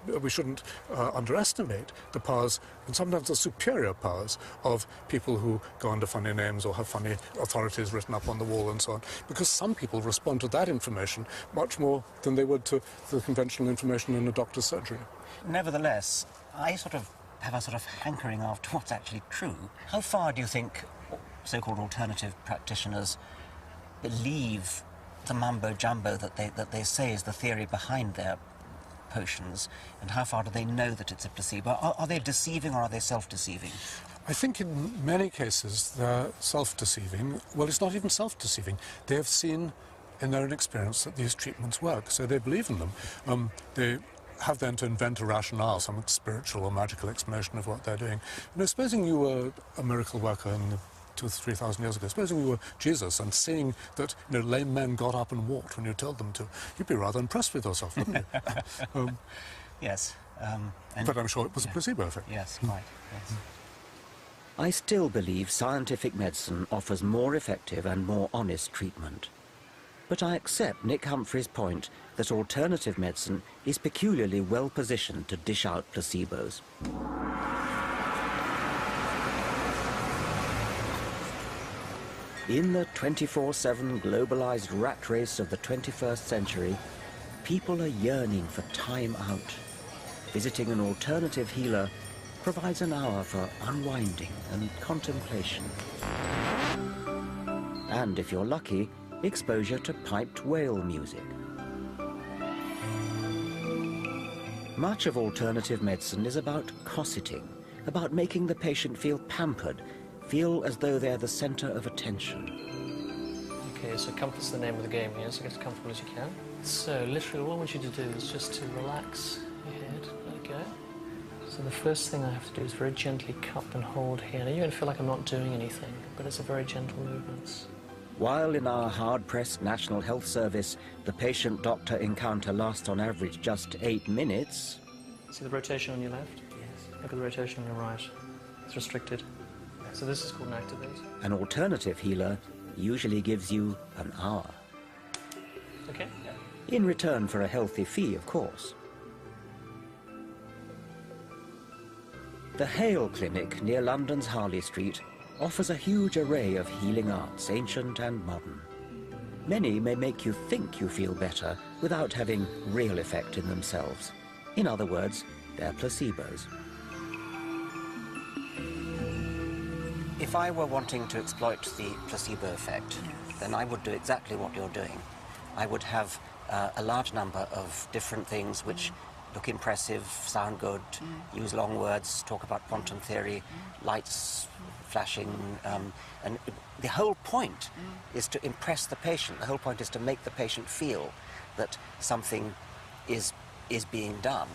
underestimate the powers, and sometimes the superior powers, of people who go under funny names or have funny authorities written up on the wall and so on, because some people respond to that information much more than they would to the conventional information in a doctor's surgery. Nevertheless, I sort of have a sort of hankering after what's actually true. How far do you think so-called alternative practitioners believe the mumbo-jumbo that they say is the theory behind their potions, and how far do they know that it's a placebo? Are they deceiving or are they self-deceiving? I think in many cases they're self-deceiving. Well, it's not even self-deceiving. They have seen in their own experience that these treatments work, so they believe in them. They have then to invent a rationale, some spiritual or magical explanation of what they're doing. You know, supposing you were a miracle worker in the 2,000 or 3,000 years ago, supposing you were Jesus and seeing that, you know, lame men got up and walked when you told them to, you'd be rather impressed with yourself, wouldn't you? Yes. But I'm sure it was a placebo effect. Yes, quite. Yes. I still believe scientific medicine offers more effective and more honest treatment. But I accept Nick Humphrey's point that alternative medicine is peculiarly well positioned to dish out placebos. In the 24/7 globalized rat race of the 21st century, people are yearning for time out. Visiting an alternative healer provides an hour for unwinding and contemplation. And if you're lucky, exposure to piped whale music. Much of alternative medicine is about cosseting, about making the patient feel pampered, feel as though they're the center of attention. Okay, so comfort's the name of the game here, so get as comfortable as you can. So, literally, all I want you to do is just to relax your head. Let it go. So the first thing I have to do is very gently cup and hold here. Now, you're going to feel like I'm not doing anything, but it's a very gentle movements. While in our hard-pressed National Health Service, the patient-doctor encounter lasts on average just 8 minutes. See the rotation on your left? Yes. Look at the rotation on your right. It's restricted. So this is called an activate. An alternative healer usually gives you an hour. Okay. In return for a healthy fee, of course. The Hale Clinic near London's Harley Street offers a huge array of healing arts, ancient and modern. Many may make you think you feel better without having real effect in themselves. In other words, they're placebos. If I were wanting to exploit the placebo effect, then I would do exactly what you're doing. I would have a large number of different things which look impressive, sound good, use long words, talk about quantum theory, lights flashing, and the whole point is to impress the patient. The whole point is to make the patient feel that something is being done.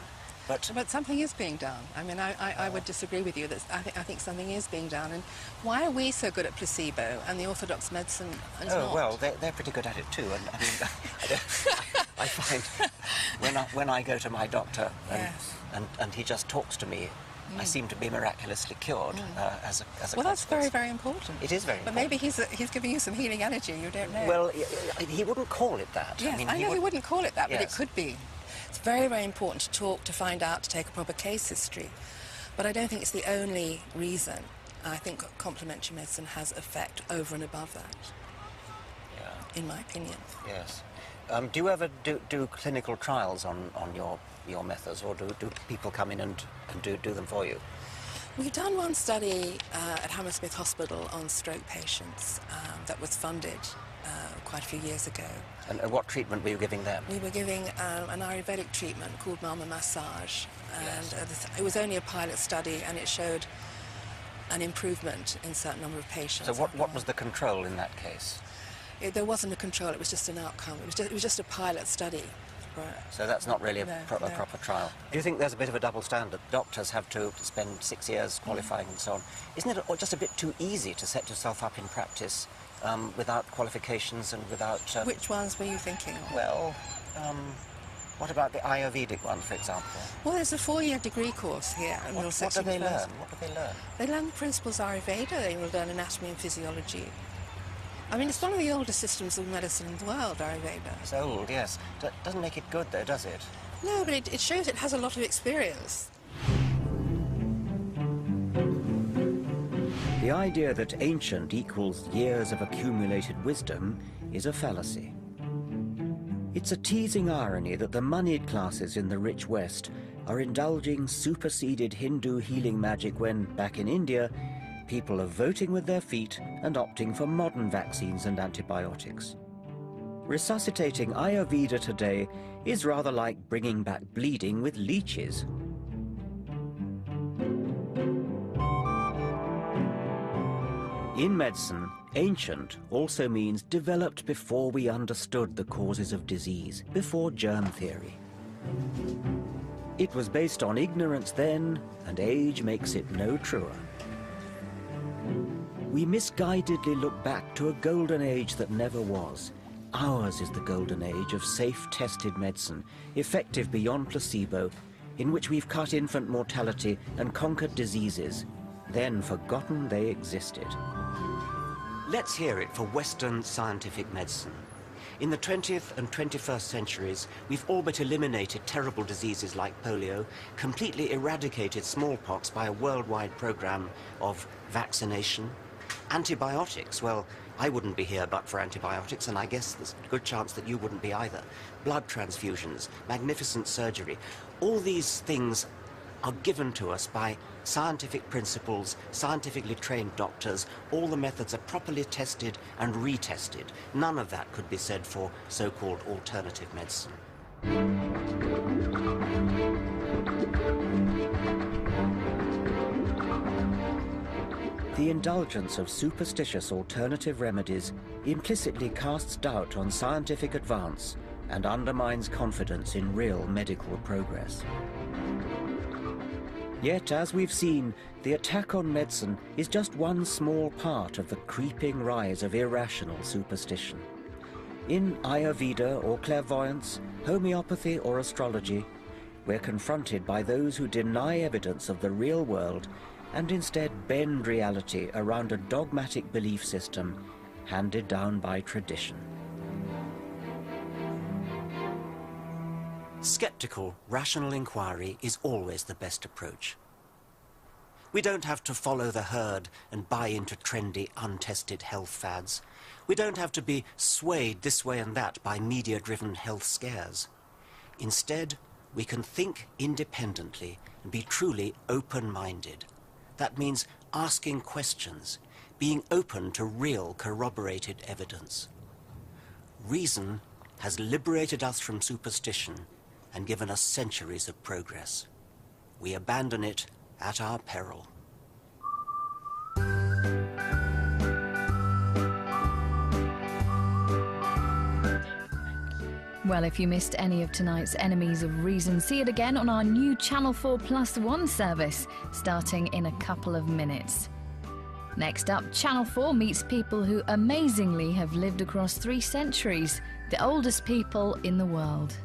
But something is being done. I mean, I would disagree with you. That I think something is being done. And why are we so good at placebo and the orthodox medicine is not? Well, they're pretty good at it too. And I mean, I find when I go to my doctor and he just talks to me, I seem to be miraculously cured as a well, that's very, very important. It is very but important. Maybe he's giving you some healing energy. You don't know. Well, he wouldn't call it that. Yes, I know he wouldn't call it that, but it could be. It's very, very important to talk, to find out, to take a proper case history. But I don't think it's the only reason. I think complementary medicine has effect over and above that, in my opinion. Yes. Do you ever do clinical trials on your methods, or do people come in and do them for you? We've done one study at Hammersmith Hospital on stroke patients that was funded quite a few years ago. And what treatment were you giving them? We were giving an Ayurvedic treatment called Mama Massage, and it was only a pilot study, and it showed an improvement in a certain number of patients. So what was the control in that case? There wasn't a control, it was just an outcome. It was just a pilot study. Right. So that's not really a proper trial. Do you think there's a bit of a double standard? Doctors have to spend 6 years qualifying and so on. Isn't it just a bit too easy to set yourself up in practice without qualifications and without... Which ones were you thinking of? Well, what about the Ayurvedic one, for example? Well, there's a 4-year degree course here. What do they learn? What do they learn? They learn the principles of Ayurveda. They will learn anatomy and physiology. I mean, it's one of the oldest systems of medicine in the world, Ayurveda. It's old, yes. Doesn't make it good, though, does it? No, but it shows it has a lot of experience. The idea that ancient equals years of accumulated wisdom is a fallacy. It's a teasing irony that the moneyed classes in the rich West are indulging superseded Hindu healing magic when, back in India, people are voting with their feet and opting for modern vaccines and antibiotics. Resuscitating Ayurveda today is rather like bringing back bleeding with leeches. In medicine, ancient also means developed before we understood the causes of disease, before germ theory. It was based on ignorance then, and age makes it no truer. We misguidedly look back to a golden age that never was. Ours is the golden age of safe, tested medicine, effective beyond placebo, in which we've cut infant mortality and conquered diseases, then forgotten they existed. Let's hear it for Western scientific medicine. In the 20th and 21st centuries, we've all but eliminated terrible diseases like polio, completely eradicated smallpox by a worldwide program of vaccination. Antibiotics, well, I wouldn't be here but for antibiotics, and I guess there's a good chance that you wouldn't be either. Blood transfusions, magnificent surgery, all these things are given to us by scientific principles, scientifically trained doctors. All the methods are properly tested and retested. None of that could be said for so-called alternative medicine. The indulgence of superstitious alternative remedies implicitly casts doubt on scientific advance and undermines confidence in real medical progress. Yet, as we've seen, the attack on medicine is just one small part of the creeping rise of irrational superstition. In Ayurveda or clairvoyance, homeopathy or astrology, we're confronted by those who deny evidence of the real world and instead bend reality around a dogmatic belief system handed down by tradition. Skeptical, rational inquiry is always the best approach. We don't have to follow the herd and buy into trendy, untested health fads. We don't have to be swayed this way and that by media-driven health scares. Instead, we can think independently and be truly open-minded. That means asking questions, being open to real corroborated evidence. Reason has liberated us from superstition and given us centuries of progress. We abandon it at our peril. Well, if you missed any of tonight's Enemies of Reason, see it again on our new Channel 4+1 service, starting in a couple of minutes. Next up, Channel 4 meets people who amazingly have lived across 3 centuries, the oldest people in the world.